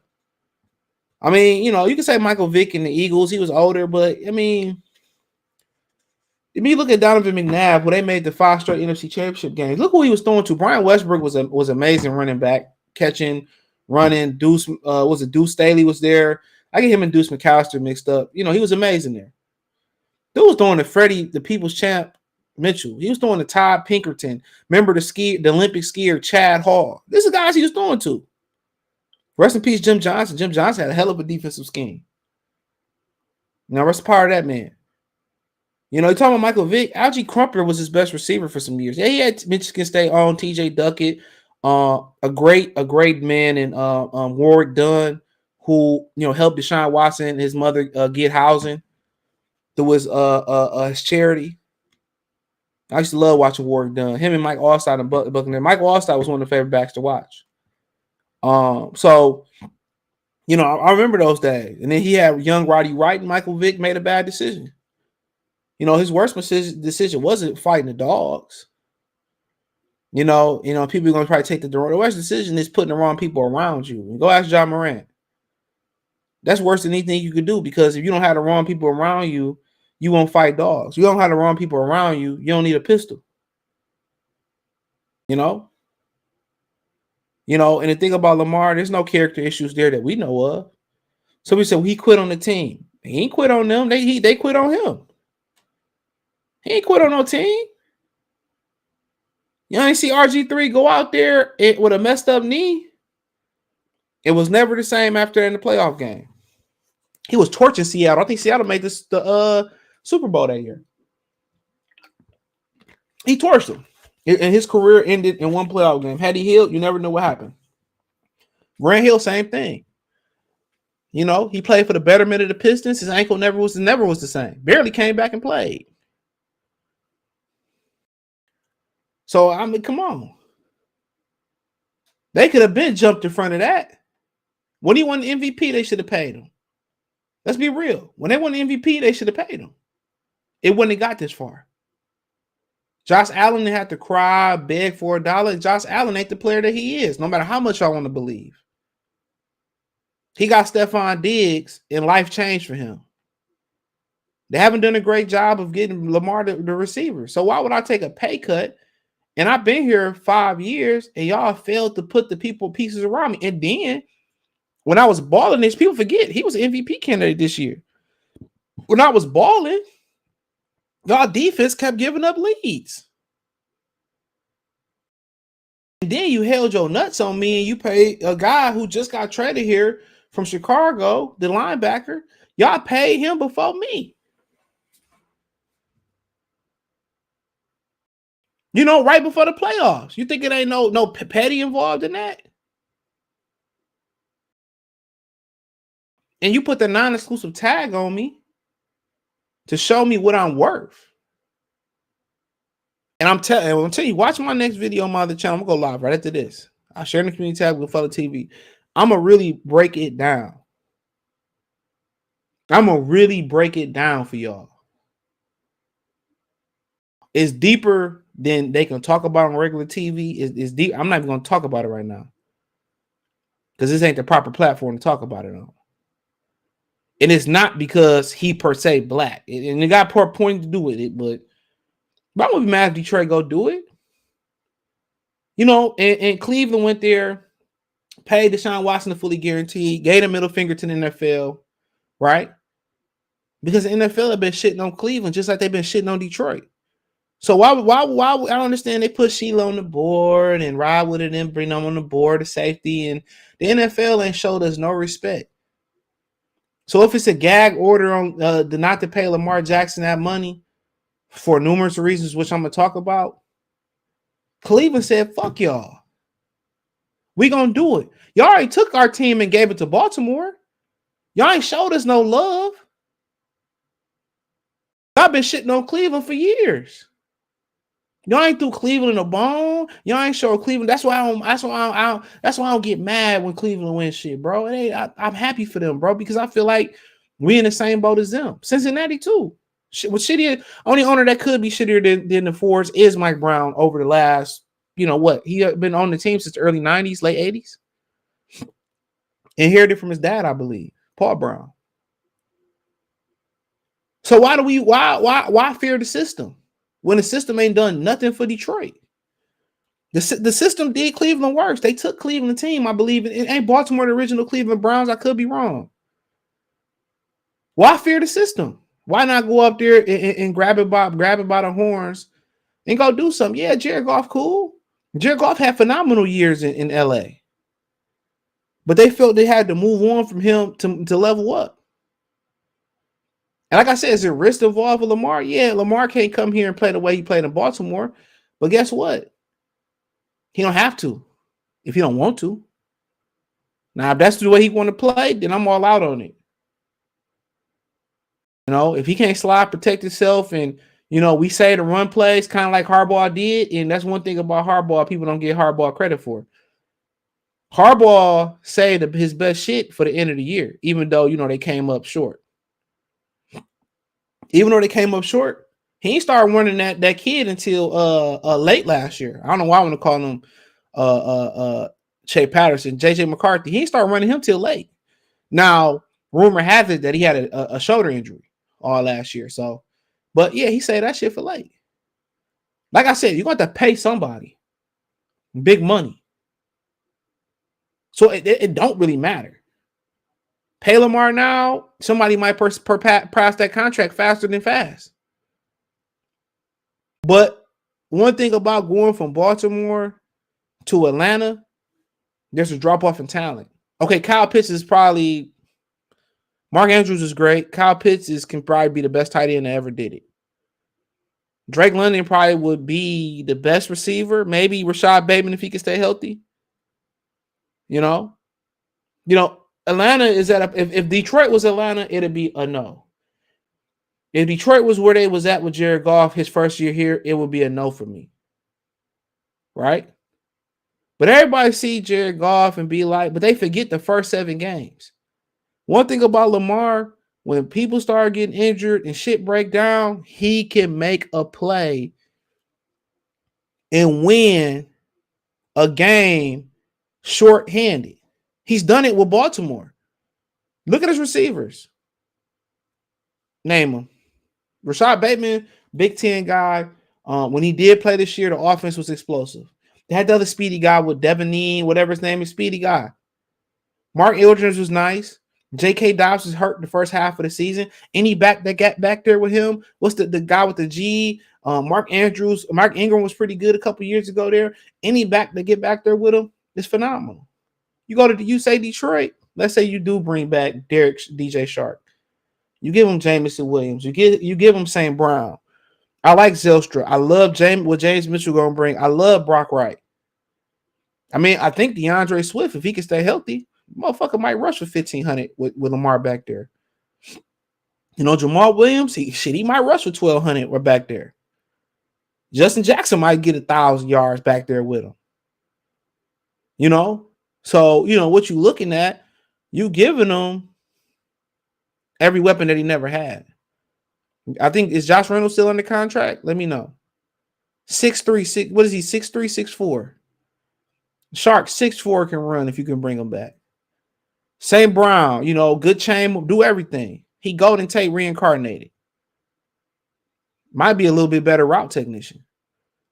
I mean, you can say Michael Vick and the Eagles, he was older, but I mean, if you look at Donovan McNabb, when they made the 5 straight NFC Championship games, look who he was throwing to. Brian Westbrook was amazing running back, catching, running. Deuce Staley was there. I get him and Deuce McAllister mixed up. He was amazing there. Dude was throwing to Freddie, the People's Champ Mitchell. He was throwing to Todd Pinkerton. Remember the Olympic skier Chad Hall. This is guys he was throwing to. Rest in peace, Jim Johnson. Jim Johnson had a hell of a defensive scheme. Now, rest part of that man. You're talking about Michael Vick. Algie Crumpler was his best receiver for some years. Yeah, he had Michigan State on TJ Duckett, a great man in Warwick Dunn, who helped Deshaun Watson and his mother get housing through his charity. I used to love watching Warwick Dunn. Him and Mike Allstott and Buccaneer. Mike Allstott was one of the favorite backs to watch. So I remember those days. And then he had young Roddy Wright, and Michael Vick made a bad decision. His worst decision wasn't fighting the dogs. People are going to probably take the worst decision is putting the wrong people around you. Go ask John Morant. That's worse than anything you could do, because if you don't have the wrong people around you, you won't fight dogs. You don't have the wrong people around you, you don't need a pistol. And the thing about Lamar, there's no character issues there that we know of. So we said, well, he quit on the team. He ain't quit on them. They quit on him. He ain't quit on no team. You ain't see RG3 go out there with a messed up knee. It was never the same after in the playoff game. He was torching Seattle. I think Seattle made the Super Bowl that year. He torched them. And his career ended in one playoff game. Had he healed, you never know what happened. Grant Hill, same thing. He played for the betterment of the Pistons. His ankle never was the same. Barely came back and played. So, I mean, come on. They could have been jumped in front of that. When he won the MVP, they should have paid him. Let's be real. When they won the MVP, they should have paid him. It wouldn't have got this far. Josh Allen had to cry, beg for $1. Josh Allen ain't the player that he is, no matter how much y'all want to believe. He got Stephon Diggs, and life changed for him. They haven't done a great job of getting Lamar the receiver. So why would I take a pay cut? And I've been here 5 years, and y'all failed to put the pieces around me. And then when I was balling this, people forget he was an MVP candidate this year. When I was balling, y'all defense kept giving up leads. And then you held your nuts on me, and you paid a guy who just got traded here from Chicago, the linebacker. Y'all paid him before me. You know, right before the playoffs. You think it ain't no petty involved in that? And you put the non-exclusive tag on me to show me what I'm worth. And I'm telling you, watch my next video on my other channel. I'm gonna go live right after this. I'll share in the community tab with Fellow TV. I'm gonna really break it down. I'm gonna really break it down for y'all. It's deeper than they can talk about on regular TV. It's deep. I'm not even gonna talk about it right now because this ain't the proper platform to talk about it on. And it's not because he per se black, and it got poor point to do with it. But I'm gonna be mad if Detroit go do it. You know, and Cleveland went there, paid Deshaun Watson the fully guaranteed, gave a middle finger to the NFL, right? Because the NFL have been shitting on Cleveland just like they've been shitting on Detroit. So why I don't understand they put Sheila on the board and ride with it and bring them on the board of safety, and the NFL ain't showed us no respect. So if it's a gag order on not to pay Lamar Jackson that money for numerous reasons, which I'm gonna talk about, Cleveland said, "Fuck y'all, we gonna do it." Y'all already took our team and gave it to Baltimore. Y'all ain't showed us no love. Y'all been shitting on Cleveland for years. Y'all ain't threw Cleveland a bone. Y'all ain't show Cleveland. That's why I don't get mad when Cleveland wins shit, bro. I'm happy for them, bro, because I feel like we in the same boat as them. Cincinnati too. With shittier, only owner that could be shittier than the Fords is Mike Brown over the last, you know what? He had been on the team since the early 90s, late 80s. Inherited from his dad, I believe, Paul Brown. So why fear the system when the system ain't done nothing for Detroit? The system did Cleveland worse. They took Cleveland team, I believe. It ain't Baltimore the original Cleveland Browns. I could be wrong. Why fear the system? Why not go up there and grab it by the horns and go do something? Yeah, Jared Goff cool. Jared Goff had phenomenal years in LA. But they felt they had to move on from him to level up. And like I said, is there risk involved with Lamar? Yeah, Lamar can't come here and play the way he played in Baltimore. But guess what? He don't have to if he don't want to. Now, if that's the way he want to play, then I'm all out on it. You know, if he can't slide, protect himself, and, you know, we say the run plays kind of like Harbaugh did, and that's one thing about Harbaugh people don't get Harbaugh credit for. Harbaugh saved his best shit for the end of the year, even though, you know, they came up short. Even though they came up short, he ain't started running that kid until late last year. I don't know why I want to call him Shea Patterson, JJ McCarthy. He ain't started running him till late. Now, rumor has it that he had a shoulder injury all last year. So, but yeah, he said that shit for late. Like I said, you're going to have to pay somebody big money. So it don't really matter. Pay Lamar now, somebody might pass that contract faster than fast. But one thing about going from Baltimore to Atlanta, there's a drop off in talent. Okay, Kyle Pitts is probably, Mark Andrews is great. Kyle Pitts can probably be the best tight end that ever did it. Drake London probably would be the best receiver. Maybe Rashad Bateman if he could stay healthy. You know, Atlanta is if Detroit was Atlanta, it'd be a no. If Detroit was where they was at with Jared Goff his first year here, it would be a no for me. Right? But everybody see Jared Goff and be like, but they forget the first 7 games. One thing about Lamar, when people start getting injured and shit break down, he can make a play and win a game short-handed. He's done it with Baltimore. Look at his receivers. Name them. Rashad Bateman, Big Ten guy. When he did play this year, the offense was explosive. They had the other speedy guy with Devaneen, whatever his name is, speedy guy. Mark Eldridge was nice. J.K. Dobbs was hurt the first half of the season. Any back that got back there with him? What's the guy with the G? Mark Ingram was pretty good a couple years ago there. Any back that get back there with him is phenomenal. You say Detroit. Let's say you do bring back DJ Shark. You give him Jamison Williams. You give him St. Brown. I like Zylstra. I love what James Mitchell gonna bring. I love Brock Wright. I mean, I think DeAndre Swift, if he can stay healthy, motherfucker might rush for 1,500 with Lamar back there. Jamal Williams, he might rush for 1,200 or back there. Justin Jackson might get 1,000 yards back there with him. So what you looking at, you giving him every weapon that he never had. I think, is Josh Reynolds still under contract? Let me know. 6'3", what is he? 6'3", 6'4". Shark 6'4" can run if you can bring him back. St. Brown, good chain, do everything. He Golden Tate reincarnated. Might be a little bit better route technician.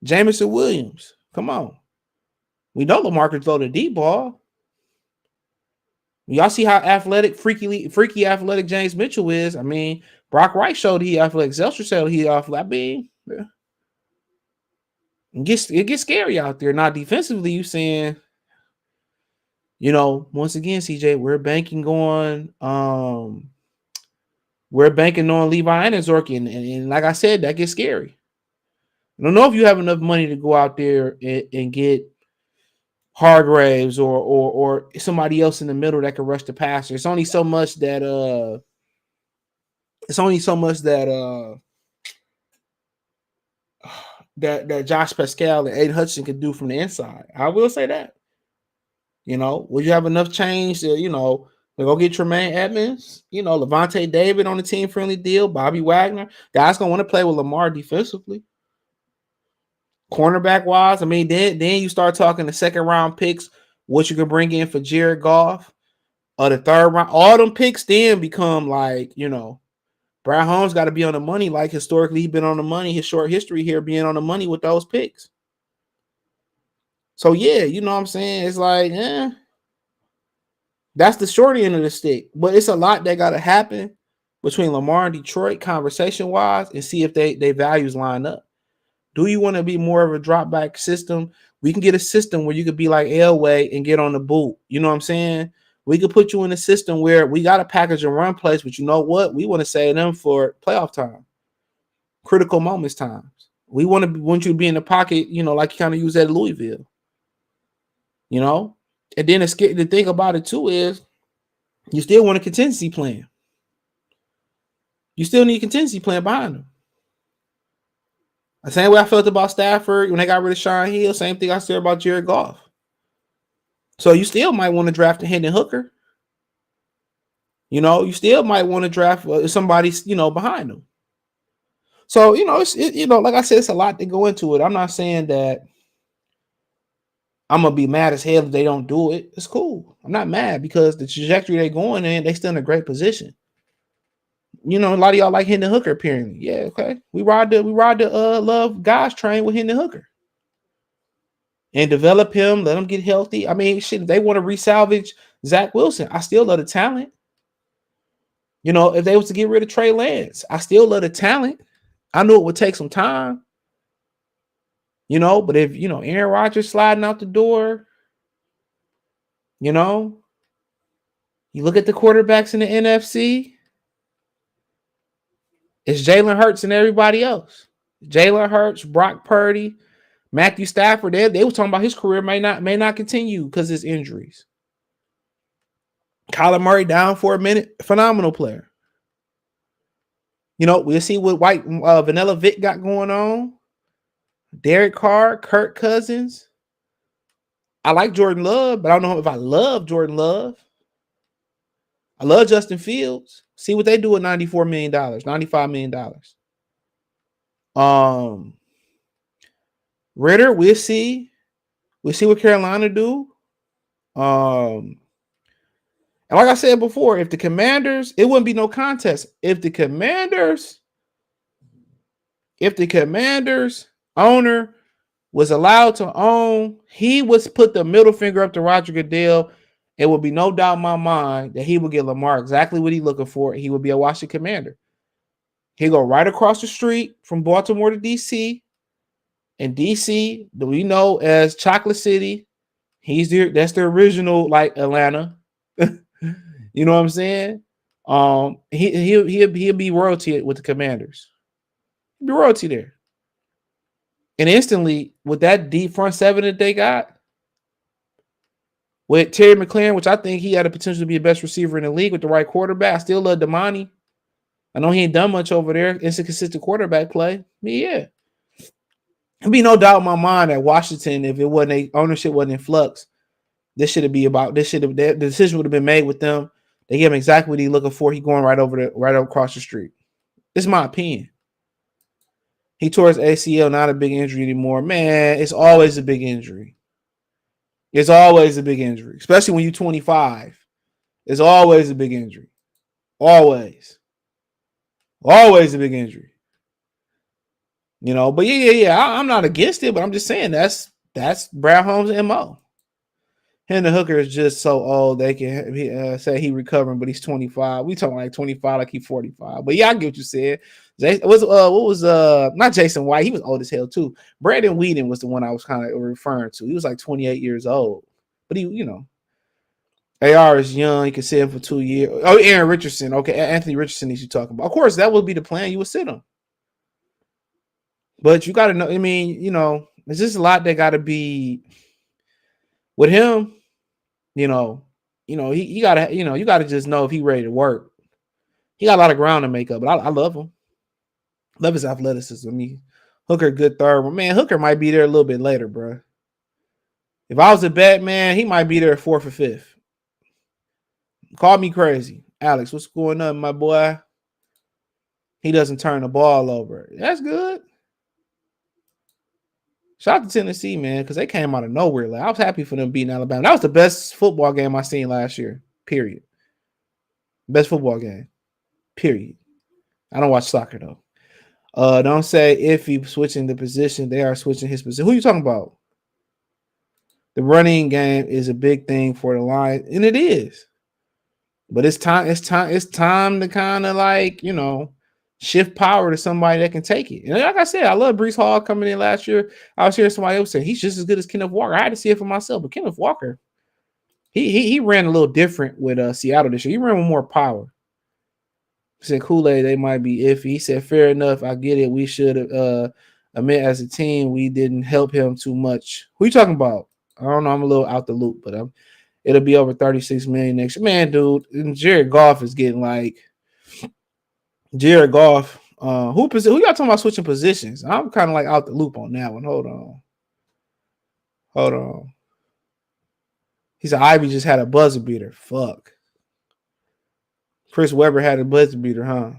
Jamison Williams, come on. We know Lamar can throw the deep ball. Y'all see how athletic, freaky athletic James Mitchell is. I mean, Brock Wright showed he athletic. Zelstra showed he athletic. I mean, it gets scary out there. Now, defensively, you saying, once again, CJ, we're banking on Levi Anazorki, and like I said, that gets scary. I don't know if you have enough money to go out there and get Hargraves or somebody else in the middle that can rush the passer. It's only so much that that Josh Pascal and Aiden Hudson can do from the inside. I will say that. Would you have enough change to, go get Tremaine Edmonds, Levante David on the team friendly deal, Bobby Wagner. Guys gonna want to play with Lamar defensively. Cornerback wise, I mean, then you start talking the second round picks, what you can bring in for Jared Goff, or the third round. All them picks then become like, Brad Holmes got to be on the money. Like historically, he's been on the money. His short history here being on the money with those picks. So yeah, you know what I'm saying? It's like, that's the short end of the stick. But it's a lot that got to happen between Lamar and Detroit conversation wise and see if they values line up. Do you want to be more of a drop back system? We can get a system where you could be like Elway and get on the boot. You know what I'm saying? We could put you in a system where we got a package and run plays, but you know what? We want to save them for playoff time, critical moments times. We want you to be in the pocket, like you kind of use at Louisville. And then the thing about it too is you still want a contingency plan. You still need a contingency plan behind them. The same way I felt about Stafford when they got rid of Sean Hill, same thing I said about Jared Goff. So you still might want to draft a Hendon Hooker. You still might want to draft somebody, behind them. So, like I said, it's a lot to go into it. I'm not saying that I'm going to be mad as hell if they don't do it. It's cool. I'm not mad because the trajectory they're going in, they're still in a great position. A lot of y'all like Hendon Hooker apparently. Yeah, okay. We ride the love guys train with Hendon Hooker. And develop him, let him get healthy. I mean, shit, if they want to resalvage Zach Wilson, I still love the talent. If they was to get rid of Trey Lance, I still love the talent. I knew it would take some time. But if, Aaron Rodgers sliding out the door, you look at the quarterbacks in the NFC, it's Jalen Hurts and everybody else. Jalen Hurts, Brock Purdy, Matthew Stafford, they were talking about his career may not continue because of his injuries. Kyler Murray down for a minute, phenomenal player. We'll see what Vanilla Vic got going on. Derek Carr, Kirk Cousins. I like Jordan Love, but I don't know if I love Jordan Love. I love Justin Fields. See what they do with $94 million, $95 million. Ritter, we'll see. We'll see what Carolina do. And like I said before, if the Commanders, it wouldn't be no contest. If the Commanders owner was allowed to own, he would put the middle finger up to Roger Goodell. It would be no doubt in my mind that he would get Lamar exactly what he's looking for. He would be a Washington Commander. He'd go right across the street from Baltimore to DC. And DC, that we know as Chocolate City, that's the original like Atlanta. You know what I'm saying? He'll be royalty with the Commanders. He'll be royalty there. And instantly, with that deep front seven that they got, with Terry McLaurin, which I think he had the potential to be the best receiver in the league with the right quarterback. I still love Damani. I know he ain't done much over there. It's a consistent quarterback play. But yeah. There'd be no doubt in my mind that Washington, if it wasn't ownership wasn't in flux, the decision would have been made with them. They give him exactly what he's looking for. He going right across the street. This is my opinion. He tore his ACL, not a big injury anymore. Man, it's always a big injury. It's always a big injury, especially when you're 25. It's always a big injury. Always a big injury. You know, but yeah. I'm not against it, but I'm just saying that's Brad Holmes' MO. Hendon Hooker is just so old they can say he recovering, but he's 25. We talking like 25, like he's 45. But yeah, I get what you said. Not Jason White? He was old as hell too. Brandon Whedon was the one I was kind of referring to. He was like 28 years old, but AR is young. He could sit him for 2 years. Oh, Aaron Richardson. Okay, Anthony Richardson is you talking about. Of course, that would be the plan. You would sit him. But you got to know, I mean, there's just a lot that got to be with him. He got to, you got to just know if he's ready to work. He got a lot of ground to make up, but I love him. Love his athleticism. I mean, Hooker, good third one. Man, Hooker might be there a little bit later, bro. If I was a bet, man, he might be there fourth or fifth. Call me crazy. Alex, what's going on, my boy? He doesn't turn the ball over. That's good. Shout out to Tennessee, man, because they came out of nowhere. Like, I was happy for them beating Alabama. That was the best football game I seen last year, period. Best football game, period. I don't watch soccer, though. Don't say if he's switching the position. They are switching his position. Who are you talking about? The running game is a big thing for the Lions, and it is. But it's time to kind of like, shift power to somebody that can take it. And like I said, I love Breece Hall coming in last year. I was hearing somebody else say he's just as good as Kenneth Walker. I had to see it for myself, but Kenneth Walker, he ran a little different with Seattle this year. He ran with more power. He said Kool-Aid, they might be iffy. He said, fair enough, I get it. We should have admit as a team we didn't help him too much. Who you talking about? I don't know. I'm a little out the loop, but it'll be over 36 million next year. Man, dude, and Jared Goff is getting like Jared Goff. Who y'all talking about switching positions? I'm kind of like out the loop on that one. Hold on. He said Ivy just had a buzzer beater. Fuck. Chris Webber had a buzzer beater, huh?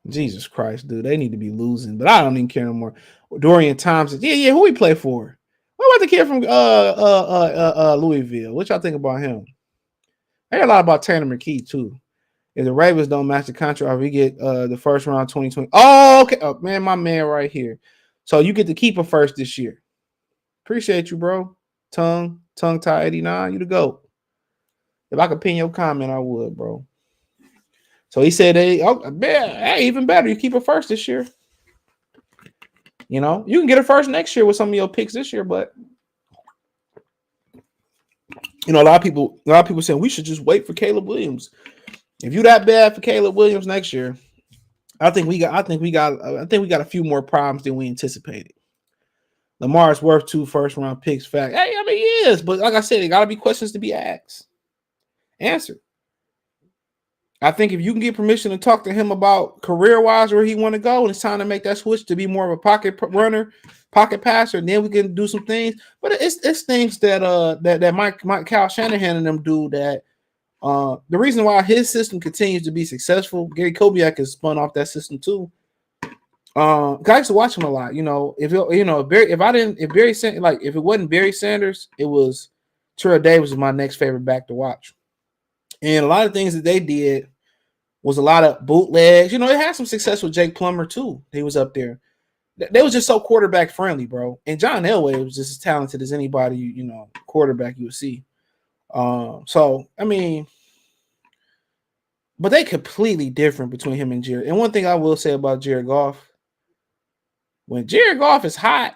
Jesus Christ, dude. They need to be losing, but I don't even care no more. Dorian Thompson. Yeah. Who he play for? What about the kid from Louisville? What y'all think about him? I hear a lot about Tanner McKee, too. If the Ravens don't match the contract, we get the first round 2020. Oh, okay. Oh, man, my man right here. So you get to keep a first this year. Appreciate you, bro. Tongue tie 89. You the GOAT. If I could pin your comment, I would, bro. So he said, hey, even better. You keep a first this year. You can get a first next year with some of your picks this year, but a lot of people saying we should just wait for Caleb Williams. If you that bad for Caleb Williams next year, I think we got a few more problems than we anticipated. Lamar's worth 2 first-round picks. Fact. Hey, I mean, he is, but like I said, it got to be questions to be asked. Answered. I think if you can get permission to talk to him about career-wise where he want to go, and it's time to make that switch to be more of a pocket runner, pocket passer, and then we can do some things. But it's things that Mike Kyle Shanahan and them do that. The reason why his system continues to be successful, Gary Kubiak has spun off that system too. I used to watch him a lot. If it wasn't Barry Sanders, it was Terrell Davis is my next favorite back to watch. And a lot of things that they did was a lot of bootlegs. It had some success with Jake Plummer too. He was up there. They was just so quarterback friendly, bro. And John Elway was just as talented as anybody, quarterback you would see. So I mean, but they completely different between him and Jared. And one thing I will say about Jared Goff, when Jared Goff is hot,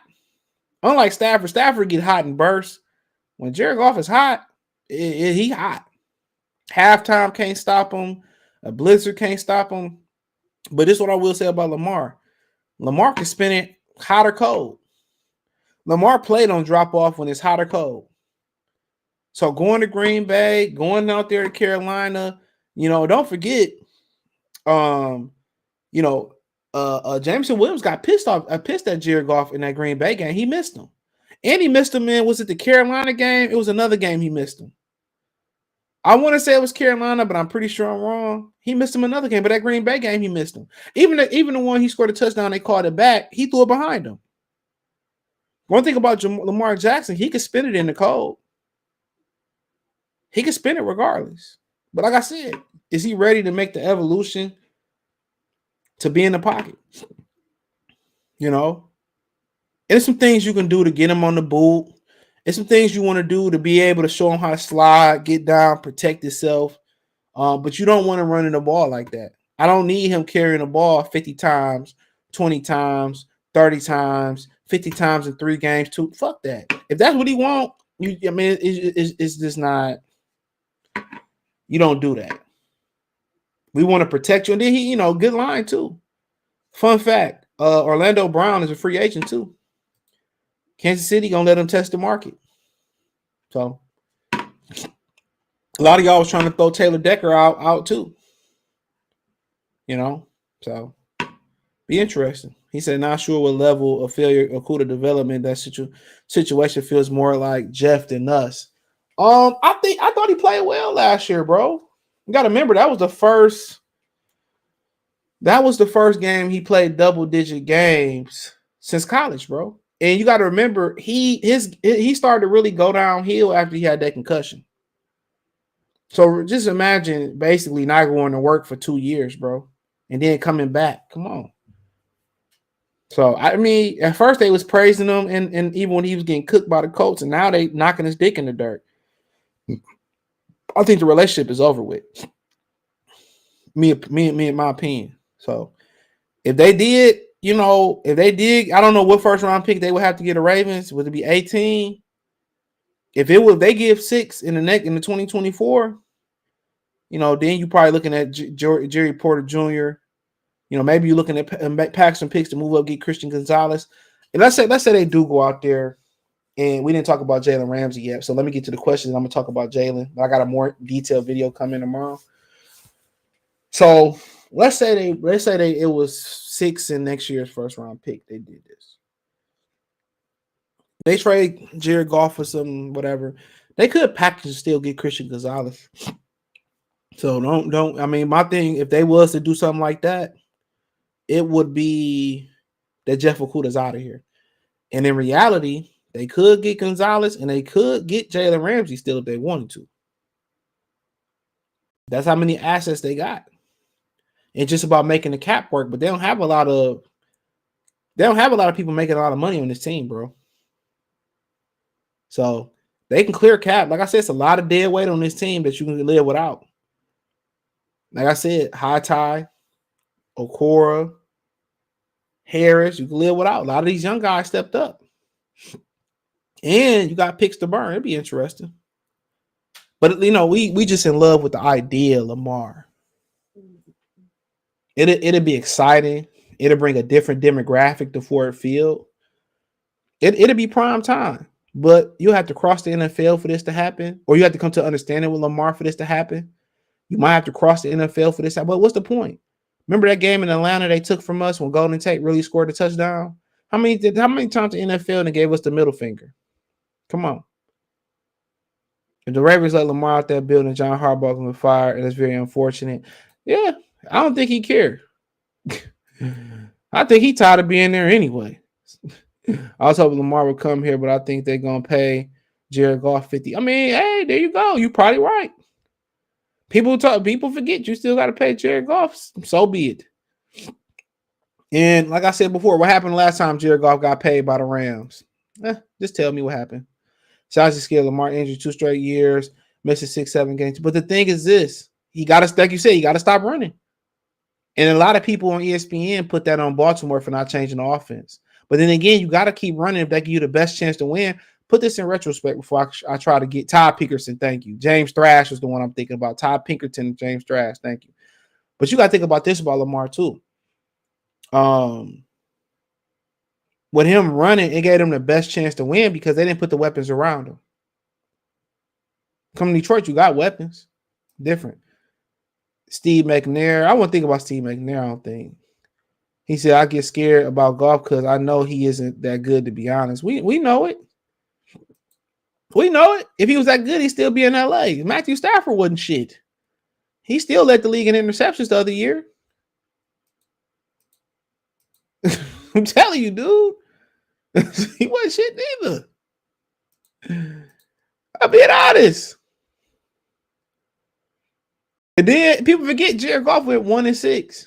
unlike Stafford get hot and burst. When Jared Goff is hot, he hot. Halftime can't stop him. A blizzard can't stop him. But this is what I will say about Lamar. Lamar can spin it hot or cold. Lamar played on drop off when it's hot or cold. So going to Green Bay, going out there to Carolina, don't forget, Jameson Williams got pissed at Jared Goff in that Green Bay game. He missed him. And he missed him was it the Carolina game? It was another game he missed him. I want to say it was Carolina, but I'm pretty sure I'm wrong. He missed him another game, but that Green Bay game, he missed him. Even the one he scored a touchdown, they called it back, he threw it behind him. One thing about Lamar Jackson, he could spin it in the cold. He could spin it regardless. But like I said, is he ready to make the evolution to be in the pocket? There's some things you can do to get him on the boot. It's some things you want to do to be able to show him how to slide, get down, protect himself. But you don't want to run in the ball like that. I don't need him carrying the ball 50 times, 20 times, 30 times, 50 times in 3 games. Fuck that. If that's what he want, it's just not. You don't do that. We want to protect you. And then he, good line too. Fun fact, Orlando Brown is a free agent too. Kansas City gonna let him test the market. So a lot of y'all was trying to throw Taylor Decker out too. So be interesting. He said, not sure what level of failure or cool development that situation feels more like Jeff than us. I thought he played well last year, bro. You gotta remember that was the first game he played double-digit games since college, bro. And you got to remember, he started to really go downhill after he had that concussion. So just imagine basically not going to work for 2 years, bro, and then coming back. Come on. So, at first they was praising him, and even when he was getting cooked by the Colts, and now they knocking his dick in the dirt. I think the relationship is over with. Me in my opinion. So, if they did, I don't know what first round pick they would have to get the Ravens. Would it be 18? If they give 6 in the 2024, then you probably looking at Jerry Porter Jr. Maybe you're looking at pack some picks to move up, get Christian Gonzalez. And let's say they do go out there, and we didn't talk about Jalen Ramsey yet. So let me get to the questions. I'm gonna talk about Jalen. I got a more detailed video coming tomorrow. So let's say it was 6 in next year's first round pick. They did this. They trade Jared Goff for some whatever. They could package and still get Christian Gonzalez. So don't. My thing, if they was to do something like that, it would be that Jeff Okudah's out of here. And in reality, they could get Gonzalez and they could get Jalen Ramsey still if they wanted to. That's how many assets they got. It's just about making the cap work, but they don't have a lot of people making a lot of money on this team, bro. So they can clear cap. Like I said, it's a lot of dead weight on this team that you can live without. Like I said, High Okora, Harris, you can live without. A lot of these young guys stepped up. And you got picks to burn. It'd be interesting. But, we just in love with the idea of Lamar. It'd be exciting. It'll bring a different demographic to Ford Field. It'll be prime time. But you'll have to cross the NFL for this to happen. Or you have to come to understanding with Lamar for this to happen. You might have to cross the NFL for this. But what's the point? Remember that game in Atlanta they took from us when Golden Tate really scored a touchdown? How many times the NFL gave us the middle finger? Come on. If the Ravens let Lamar out that building, John Harbaugh can be fired, and it's very unfortunate. Yeah, I don't think he cared. I think he tired of being there anyway. I was hoping Lamar would come here, but I think they're going to pay Jared Goff 50. I mean, hey, there you go. You're probably right. People forget you still got to pay Jared Goff. So be it. And like I said before, what happened last time Jared Goff got paid by the Rams? Just tell me what happened. Size scale, Lamar injury 2 straight years, missing 6-7 games. But the thing is this, he got to, like you said, he got to stop running. And a lot of people on ESPN put that on Baltimore for not changing the offense. But then again, you got to keep running if they give you the best chance to win. Put this in retrospect before I try to get Todd Pinkerton. Thank you. James Thrash was the one I'm thinking about. Todd Pinkerton and James Thrash. Thank you. But you got to think about this about Lamar too. With him running, it gave him the best chance to win because they didn't put the weapons around him. Come to Detroit, you got weapons. Different. Steve McNair. I wouldn't think about Steve McNair, I don't think. He said, I get scared about Goff because I know he isn't that good, to be honest. We know it. We know it. If he was that good, he'd still be in LA. Matthew Stafford wasn't shit. He still led the league in interceptions the other year. I'm telling you, dude. He wasn't shit neither. I'm being honest. And then people forget Jared Goff went 1-6.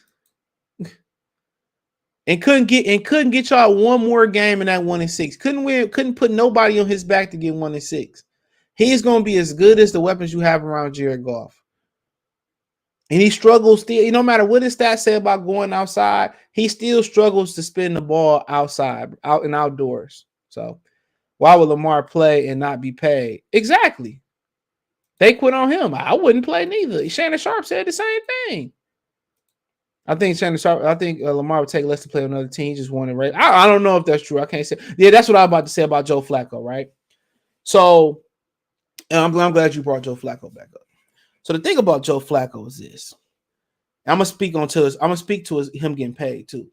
And couldn't get y'all one more game in that 1-6. Couldn't put nobody on his back to get 1-6. He's gonna be as good as the weapons you have around Jared Goff. And he struggles still, no matter what his stats say about going outside, he still struggles to spin the ball outside, out and outdoors. So why would Lamar play and not be paid? Exactly. They quit on him. I wouldn't play neither. Shannon Sharp said the same thing. I think Lamar would take less to play on another team. He just wanted to. I don't know if that's true. I can't say. Yeah, that's what I was about to say about Joe Flacco, right? So I'm glad you brought Joe Flacco back up. So the thing about Joe Flacco is this. I'm gonna speak to him getting paid too.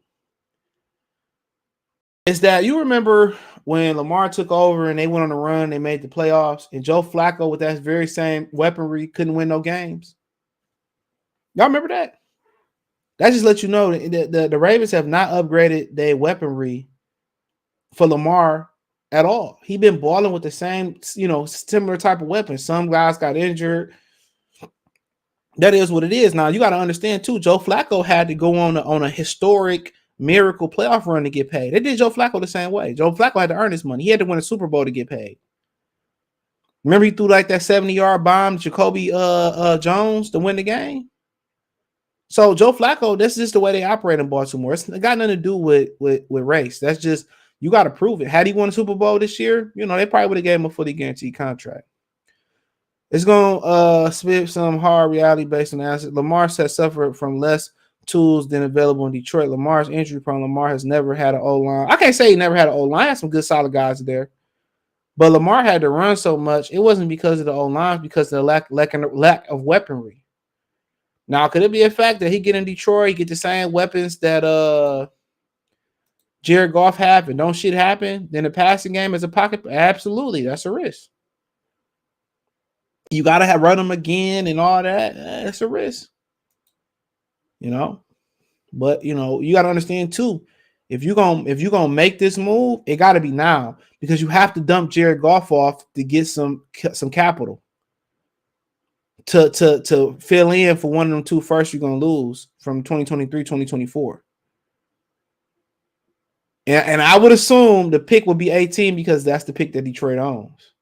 Is that you remember when Lamar took over and they went on a run, they made the playoffs, and Joe Flacco with that very same weaponry couldn't win no games? Y'all remember that? That just lets you know that the Ravens have not upgraded their weaponry for Lamar at all. He been balling with the same, similar type of weapons. Some guys got injured. That is what it is. Now you got to understand too. Joe Flacco had to go on a historic miracle playoff run to get paid. They did Joe Flacco the same way. Joe Flacco had to earn his money. He had to win a Super Bowl to get paid. Remember he threw like that 70-yard bomb to Jacoby Jones to win the game. So Joe Flacco, that's just the way they operate in Baltimore. It's got nothing to do with race. That's just, you got to prove it. Had he won a Super Bowl this year, they probably would have gave him a fully guaranteed contract. It's going to spit some hard reality-based analysis. Lamar has suffered from less tools than available in Detroit. Lamar's injury prone. Lamar has never had an O-line. I can't say he never had an O-line. He had some good, solid guys there. But Lamar had to run so much. It wasn't because of the O-line, because of the lack of weaponry. Now, could it be a fact that he get in Detroit, he get the same weapons that Jared Goff have, and don't shit happen? Then the passing game is a pocket. Absolutely, that's a risk. You gotta run them again and all that. That's a risk. But you gotta understand too. If you're gonna make this move, it gotta be now, because you have to dump Jared Goff off to get some capital. To fill in for one of them two first you're going to lose from 2023, 2024. And I would assume the pick would be 18 because that's the pick that Detroit owns.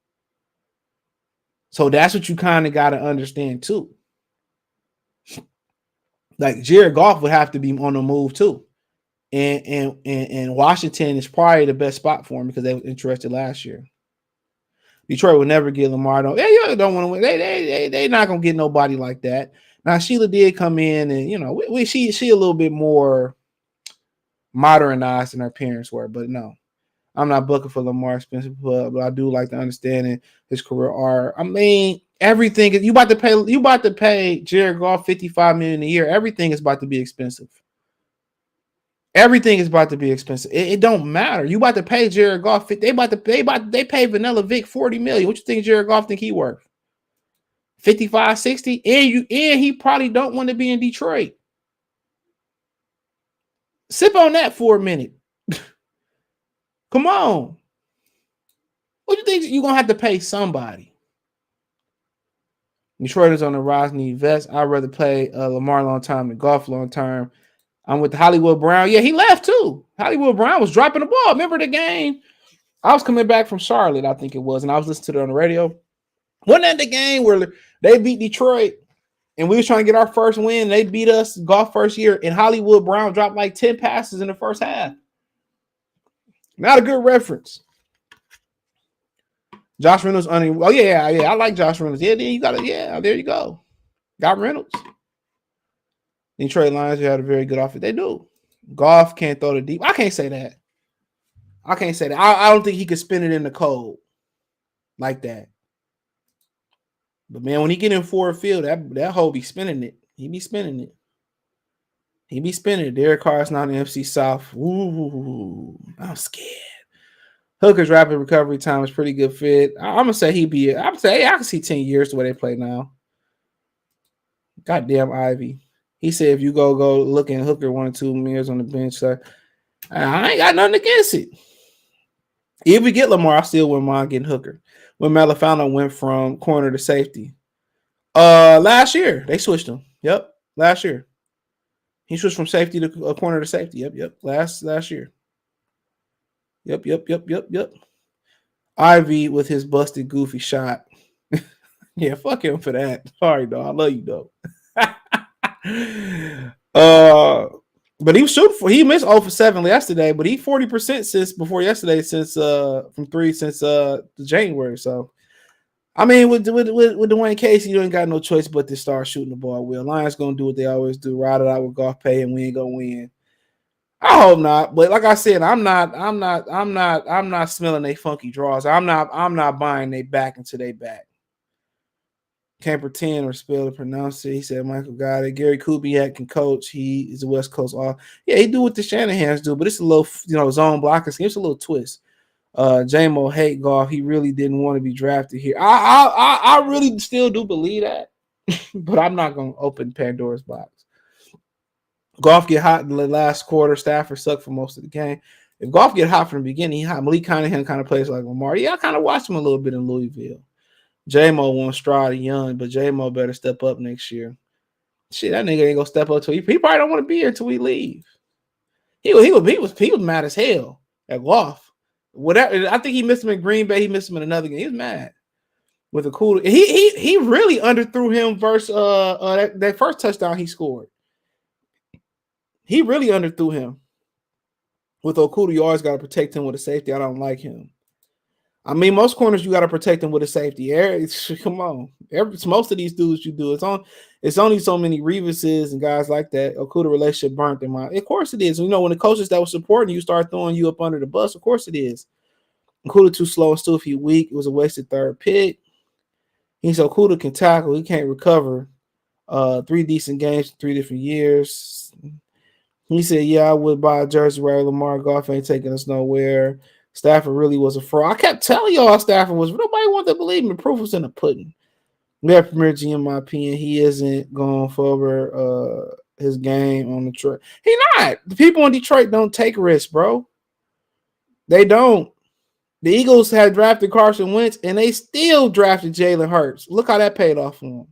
So that's what you kind of got to understand too. Like Jared Goff would have to be on the move too. And Washington is probably the best spot for him because they were interested last year. Detroit would never get Lamar. They don't want to win. They not gonna get nobody like that. Now Sheila did come in, and she a little bit more modernized than her parents were. But no, I'm not booking for Lamar expensive, but I do like to understand his career arc. I mean, everything you about to pay Jared Goff $55 million a year. Everything is about to be expensive. Everything is about to be expensive. It don't matter. You about to pay Jared Goff. They pay Vanilla Vic $40 million. What you think Jared Goff think he worth? 55, 60? And he probably don't want to be in Detroit. Sip on that for a minute. Come on. What do you think you're gonna have to pay somebody? Detroit is on the rise, need vets. I'd rather play Lamar long time than golf long term. I'm with Hollywood Brown. Yeah, he left too. Hollywood Brown was dropping the ball. Remember the game? I was coming back from Charlotte, I think it was, and I was listening to it on the radio. Wasn't that the game where they beat Detroit and we was trying to get our first win? They beat us golf first year, and Hollywood Brown dropped like 10 passes in the first half. Not a good reference. Josh Reynolds. Oh yeah. I like Josh Reynolds. Yeah, then you got it. Yeah, there you go. Got Reynolds. Detroit Lions had a very good offense. They do. Goff can't throw the deep. I can't say that. I don't think he could spin it in the cold like that. But man, when he get in forward field, that hole be spinning it. He be spinning it. Derek Carr's not in the NFC South. Ooh, I'm scared. Hooker's rapid recovery time is pretty good fit. I'm gonna say I can see 10 years the way they play now. Goddamn Ivy. He said if you go looking at Hooker 1 or 2 years on the bench, so I ain't got nothing against it. If we get Lamar, I still wouldn't mind getting Hooker. When Malafano went from corner to safety. Last year they switched him. Yep, last year. He switched from safety to corner to safety. Yep. Last year. Yep. Ivy with his busted goofy shot. Yeah, fuck him for that. Sorry, dog. I love you, though. But he was shooting he missed 0 for 7 yesterday, but he 40% since before yesterday, since from 3 since January. So I mean, with Dwayne Casey, you ain't got no choice but to start shooting the ball. Will Lions gonna do what they always do, ride it out with golf pay, and we ain't gonna win. I hope not, but like I said, I'm not smelling they funky draws. I'm not buying they back into they back. Can't pretend or spell to pronounce it. He said Michael got it. Gary Kubiak can coach. He is a West Coast all. Yeah, he do what the Shanahans do, but it's a little zone blocking scheme. It's a little twist. J-Mo hate golf. He really didn't want to be drafted here. I really still do believe that, but I'm not gonna open Pandora's box. Golf get hot in the last quarter. Stafford sucked for most of the game. If golf get hot from the beginning, he hot. Malik Cunningham kind of plays like Lamar. Yeah, I kind of watched him a little bit in Louisville. J-Mo wants Stroud young, but J-Mo better step up next year. Shit, that nigga ain't gonna step up till he probably don't want to be here till we leave. He was mad as hell at golf. Whatever, I think he missed him in Green Bay. He missed him in another game. He was mad with a cool. He really underthrew him versus that first touchdown he scored. He really underthrew him. With Okuda, you always got to protect him with a safety. I don't like him. I mean, most corners you got to protect him with a safety. Come on, most of these dudes you do. It's only so many Reeveses and guys like that. Okuda relationship burnt in my. Of course it is. You know, when the coaches that was supporting you start throwing you up under the bus, of course it is. Okuda too slow and still feet weak. It was a wasted third pick. He's Okuda can tackle. He can't recover. 3 decent games, 3 different years. He said, yeah, I would buy a jersey where Lamar Goff ain't taking us nowhere. Stafford really was a fraud. I kept telling y'all Stafford was. Nobody wanted to believe me. The proof was in the pudding. We have Premier G, in my opinion. He isn't going forward his game on the track. He not. The people in Detroit don't take risks, bro. They don't. The Eagles had drafted Carson Wentz, and they still drafted Jalen Hurts. Look how that paid off for them.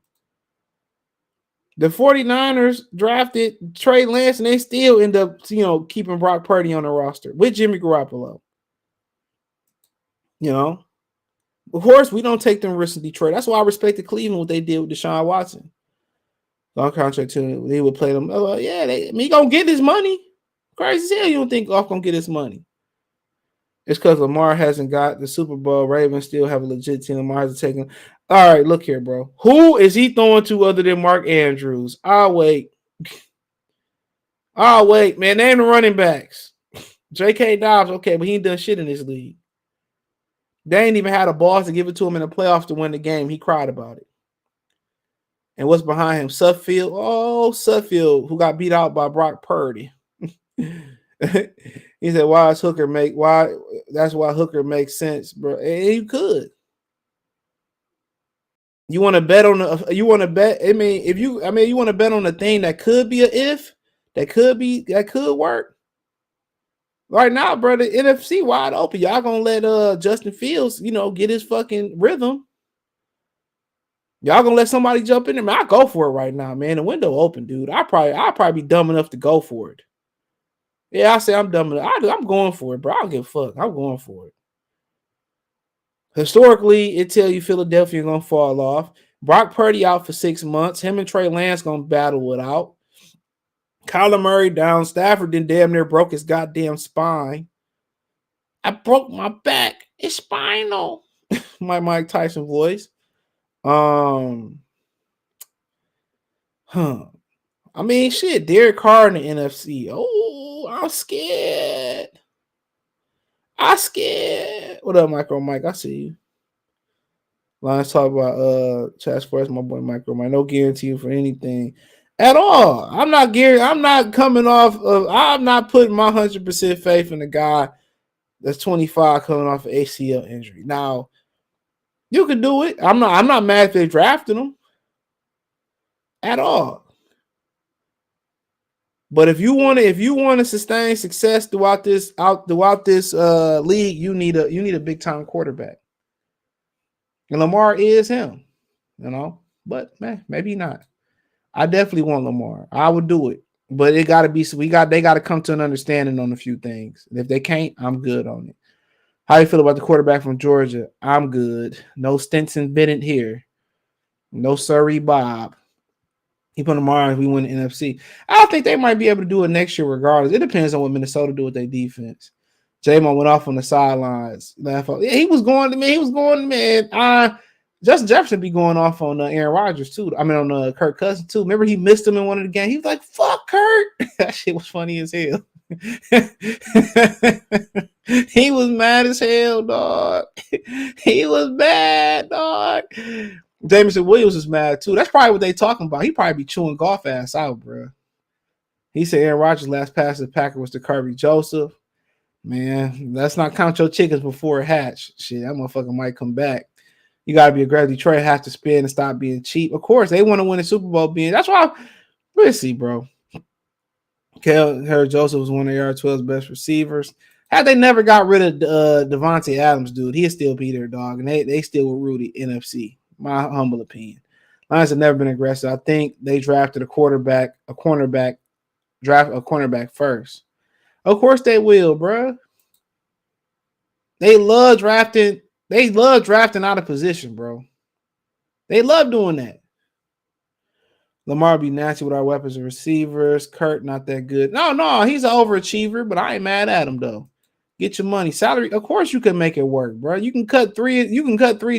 The 49ers drafted Trey Lance, and they still end up, keeping Brock Purdy on the roster with Jimmy Garoppolo. Of course, we don't take them risks in Detroit. That's why I respected Cleveland, what they did with Deshaun Watson. Long contract too. They would play them. He gonna get his money. Crazy as hell. You don't think Goff gonna get his money? It's because Lamar hasn't got the Super Bowl. Ravens still have a legit team. Lamar hasn't taken. All right, look here, bro. Who is he throwing to other than Mark Andrews? I'll wait. Man. Name the running backs. J.K. Dobbs, okay, but he ain't done shit in this league. They ain't even had a boss to give it to him in the playoffs to win the game. He cried about it. And what's behind him? Suffield. Oh, Suffield, who got beat out by Brock Purdy. He said, "Why does Hooker make? Why? That's why Hooker makes sense, bro. And you could. You want to bet on the? You want to bet? you want to bet on the thing that could be a if, that could work. Right now, brother, NFC wide open. Y'all gonna let Justin Fields, get his fucking rhythm. Y'all gonna let somebody jump in there? Man, I go for it right now, man. The window open, dude. I'll probably be dumb enough to go for it. Yeah, I say I'm dumb enough. I'm going for it, bro. I don't give a fuck. I'm going for it. Historically, it tell you Philadelphia gonna fall off. Brock Purdy out for 6 months. Him and Trey Lance gonna battle it out. Kyler Murray down. Stafford then damn near broke his goddamn spine. I broke my back. It's spinal. My Mike Tyson voice. Um, huh. I mean, shit. Derek Carr in the NFC. Oh, I'm scared. I scared. What up, Micro Mike? I see you. Let's talk about chat sports, my boy Micro Mike. No guarantee for anything at all. I'm not coming off of. I'm not putting my 100% faith in the guy that's 25 coming off an ACL injury. Now, you can do it. I'm not mad if they drafted him at all. But if you want to sustain success throughout this league, you need a big time quarterback. And Lamar is him, But man, maybe not. I definitely want Lamar. I would do it. But it gotta be they gotta come to an understanding on a few things. And if they can't, I'm good on it. How you feel about the quarterback from Georgia? I'm good. No Stinson Bennett here. No Surrey Bob. He put Lamar if we win the NFC. I don't think they might be able to do it next year regardless. It depends on what Minnesota do with their defense. J-Mo went off on the sidelines. Yeah, he was going to man. Justin Jefferson be going off on Aaron Rodgers too. I mean on Kirk Cousins too. Remember he missed him in one of the games. He was like, "Fuck Kurt." That shit was funny as hell. He was mad as hell, dog. He was mad, dog. Jameson Williams is mad too. That's probably what they talking about. He probably be chewing golf ass out, bro. He said Aaron Rodgers' last pass to the Packer was to Kirby Joseph. Man, let's not count your chickens before it hatch. Shit, that motherfucker might come back. You got to be aggressive. Detroit has to spin and stop being cheap. Of course, they want to win the Super Bowl. That's why. Let's see, bro. Harry Joseph was one of AR12's best receivers. Had they never got rid of Devontae Adams, dude, he'd still be there, dog. And they still would rule the NFC. My humble opinion. Lions have never been aggressive. I think they drafted a cornerback first. Of course they will, bro. They love drafting out of position, bro. They love doing that. Lamar be nasty with our weapons and receivers. Kurt, not that good. No, he's an overachiever, but I ain't mad at him though. Get your money. Salary, of course you can make it work, bro. You can cut three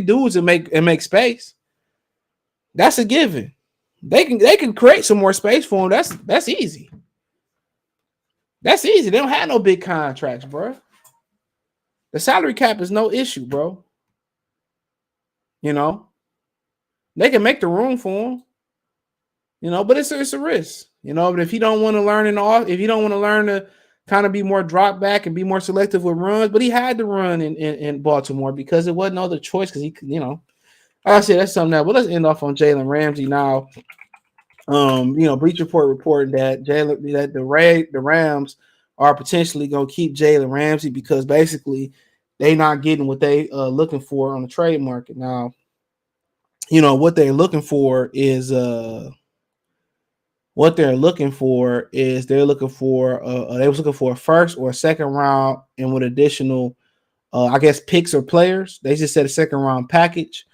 dudes and make space. That's a given. They can create some more space for him. That's easy. That's easy. They don't have no big contracts, bro. The salary cap is no issue, bro. They can make the room for him. But it's a risk. But if you don't want to learn if you don't want to learn to kind of be more drop back and be more selective with runs, but he had to run in Baltimore because it wasn't no other choice because he, like I said, that's something that. But let's end off on Jalen Ramsey now. Bleacher Report reported that the Rams are potentially going to keep Jalen Ramsey because basically they not getting what they looking for on the trade market. Now, what they're looking for is they was looking for a first or a second round and with additional I guess picks or players. They just said a second round package.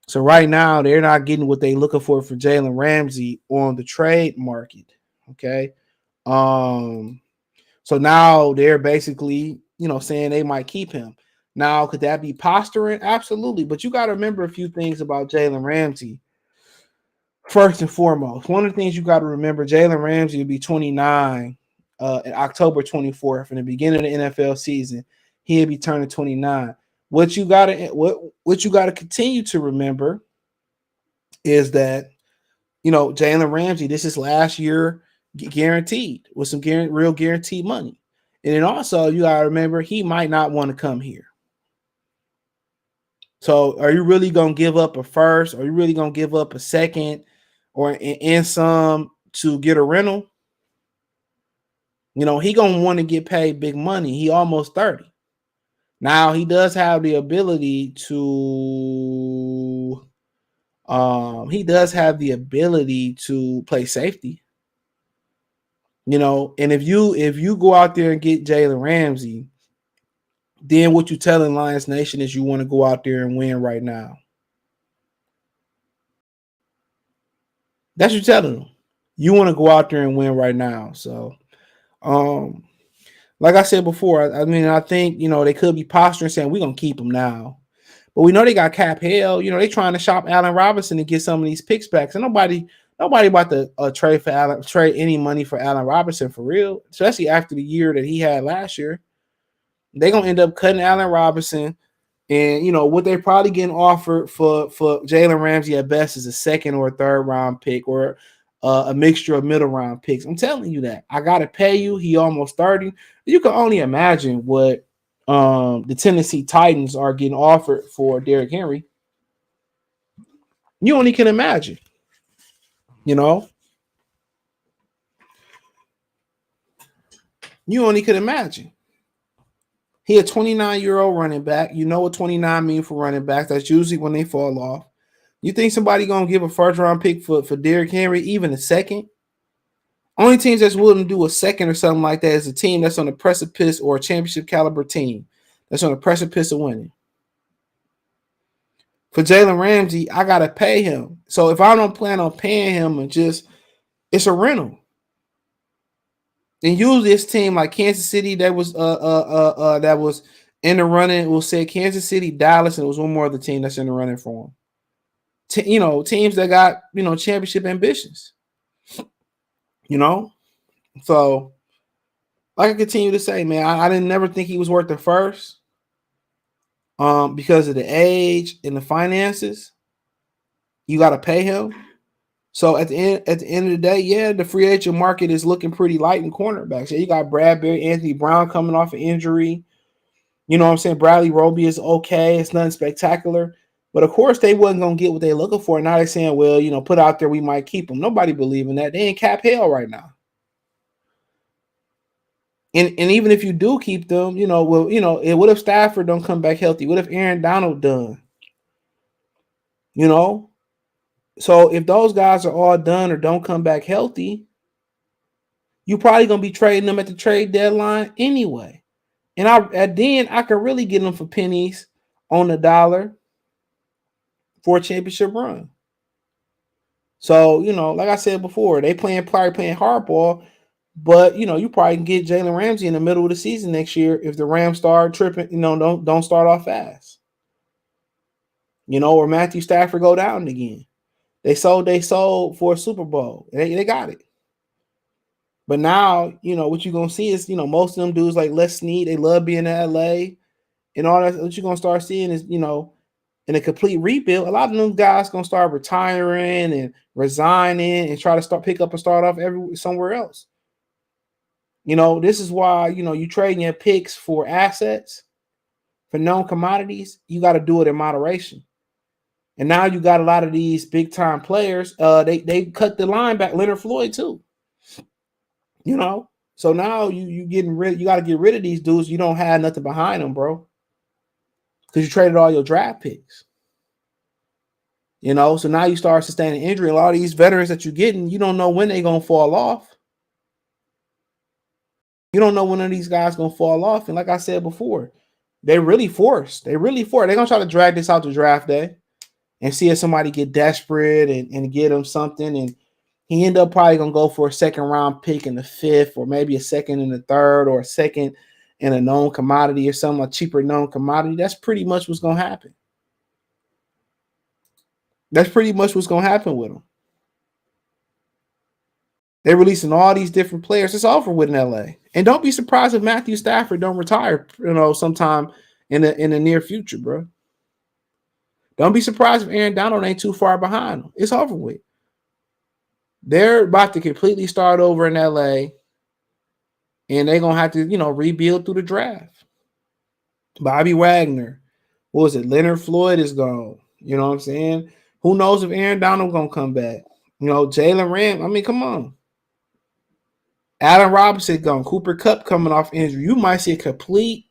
So right now they're not getting what they're looking for Jalen Ramsey on the trade market. Okay. So now they're basically, saying they might keep him. Now, could that be posturing? Absolutely. But you got to remember a few things about Jalen Ramsey. First and foremost, one of the things you got to remember, Jalen Ramsey will be 29 in October 24th in the beginning of the NFL season. He'll be turning 29. What you gotta continue to remember is that Jalen Ramsey, this is last year guaranteed with some real guaranteed money, and then also you gotta remember he might not want to come here. So, are you really gonna give up a first? Are you really gonna give up a second, or in some to get a rental? He gonna want to get paid big money. He almost 30. Now he does have the ability to play safety. And if you go out there and get Jalen Ramsey, then what you telling Lions Nation is you want to go out there and win right now. That's what you're telling them. You want to go out there and win right now. So, like I said before, I think they could be posturing saying we're gonna keep him now, but we know they got cap hell. They trying to shop Allen Robinson to get some of these picks back. So nobody about to trade any money for Allen Robinson for real, especially after the year that he had last year. They're gonna end up cutting Allen Robinson. And what they're probably getting offered for Jalen Ramsey at best is a second or a third round pick or a mixture of middle round picks. I'm telling you that. I gotta pay you. He almost 30. You can only imagine what the Tennessee Titans are getting offered for Derrick Henry. You only can imagine. You only can imagine. He a 29-year-old running back. You know what 29 mean for running backs. That's usually when they fall off. You think somebody gonna give a first round pick for Derrick Henry, even a second? Only teams that's willing to do a second or something like that is a team that's on the precipice, or a championship caliber team that's on the precipice of winning. For Jalen Ramsey, I gotta pay him. So if I don't plan on paying him, it's a rental. And usually this team like Kansas City that was in the running, we'll say Kansas City, Dallas, and it was one more other team that's in the running for him. Teams that got championship ambitions. So like I continue to say, man, I didn't never think he was worth the first. Because of the age and the finances, you got to pay him. So at the end of the day, yeah, the free agent market is looking pretty light in cornerbacks. Yeah, you got Bradbury, Anthony Brown coming off an injury. You know what I'm saying? Bradley Roby is okay. It's nothing spectacular. But, of course, they wasn't going to get what they're looking for. Now they're saying, well, put out there we might keep them. Nobody believing that. They in cap hell right now. And even if you do keep them, what if Stafford don't come back healthy? What if Aaron Donald done? So if those guys are all done or don't come back healthy, you're probably going to be trading them at the trade deadline anyway. And then I can really get them for pennies on the dollar for a championship run. So, like I said before, they probably playing hardball, but you probably can get Jalen Ramsey in the middle of the season next year if the Rams start tripping, don't start off fast. Or Matthew Stafford go down again. They sold for a Super Bowl. They got it. But now, what you're going to see is, most of them dudes like Les Snead, they love being in LA and all that. What you're going to start seeing is, in a complete rebuild, a lot of them guys going to start retiring and resigning and try to pick up and start off somewhere else. This is why, you trading your picks for assets, for known commodities, you got to do it in moderation. And now you got a lot of these big time players. They cut the line back. Leonard Floyd too. So now you got to get rid of these dudes. You don't have nothing behind them, bro, because you traded all your draft picks. So now you start sustaining injury. A lot of these veterans that you're getting, you don't know when they're gonna fall off. You don't know when one of these guys gonna fall off. And like I said before, they're really forced. They're gonna try to drag this out to draft day and see if somebody get desperate and get them something. And he ended up probably going to go for a second round pick in the 5th, or maybe a second in the 3rd, or a second in a known commodity or something, a cheaper known commodity. That's pretty much what's going to happen. That's pretty much what's going to happen with them. They're releasing all these different players. It's over with in LA. And don't be surprised if Matthew Stafford don't retire, sometime in the near future, bro. Don't be surprised if Aaron Donald ain't too far behind him. It's over with. They're about to completely start over in LA, and they're going to have to, rebuild through the draft. Bobby Wagner. What was it? Leonard Floyd is gone. You know what I'm saying? Who knows if Aaron Donald going to come back? Jalen Ramsey. I mean, come on. Allen Robinson gone. Cooper Kupp coming off injury. You might see a complete.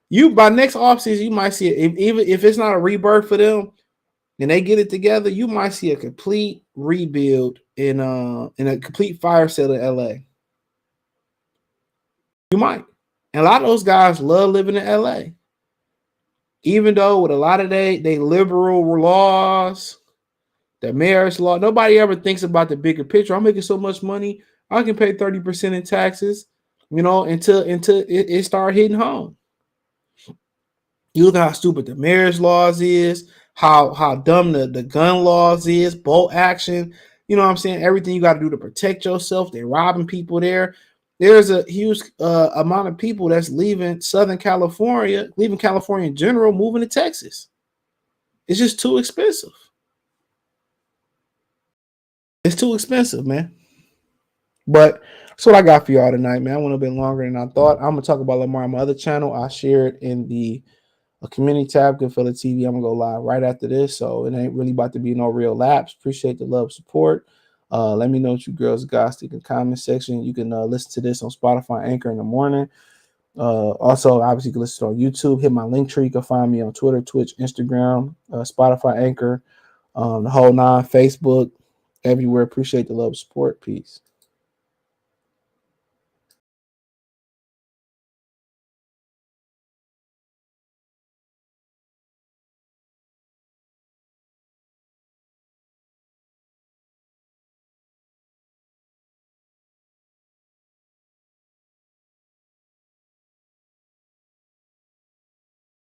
You by next offseason, you might see it. Even if it's not a rebirth for them, and they get it together, you might see a complete rebuild in a complete fire sale in LA. You might. And a lot of those guys love living in LA. Even though with a lot of they liberal laws, the marriage law, nobody ever thinks about the bigger picture. I'm making so much money, I can pay 30% in taxes, until it start hitting home. You look at how stupid the marriage laws is, how dumb the gun laws is, bolt action. You know what I'm saying? Everything you got to do to protect yourself. They're robbing people there. There's a huge amount of people that's leaving Southern California, leaving California in general, moving to Texas. It's just too expensive. It's too expensive, man. But that's what I got for y'all tonight, man. I went a bit longer than I thought. I'm gonna talk about Lamar on my other channel. I share it in the community tab, Goodfella TV. I'm gonna go live right after this, so it ain't really about to be no real lapse. Appreciate the love, support. Let me know what you girls got in the comment section. You can listen to this on Spotify, Anchor in the morning. Also, obviously, you can listen to it on YouTube. Hit my link tree. You can find me on Twitter, Twitch, Instagram, Spotify, Anchor, the whole nine, Facebook, everywhere. Appreciate the love, support. Peace.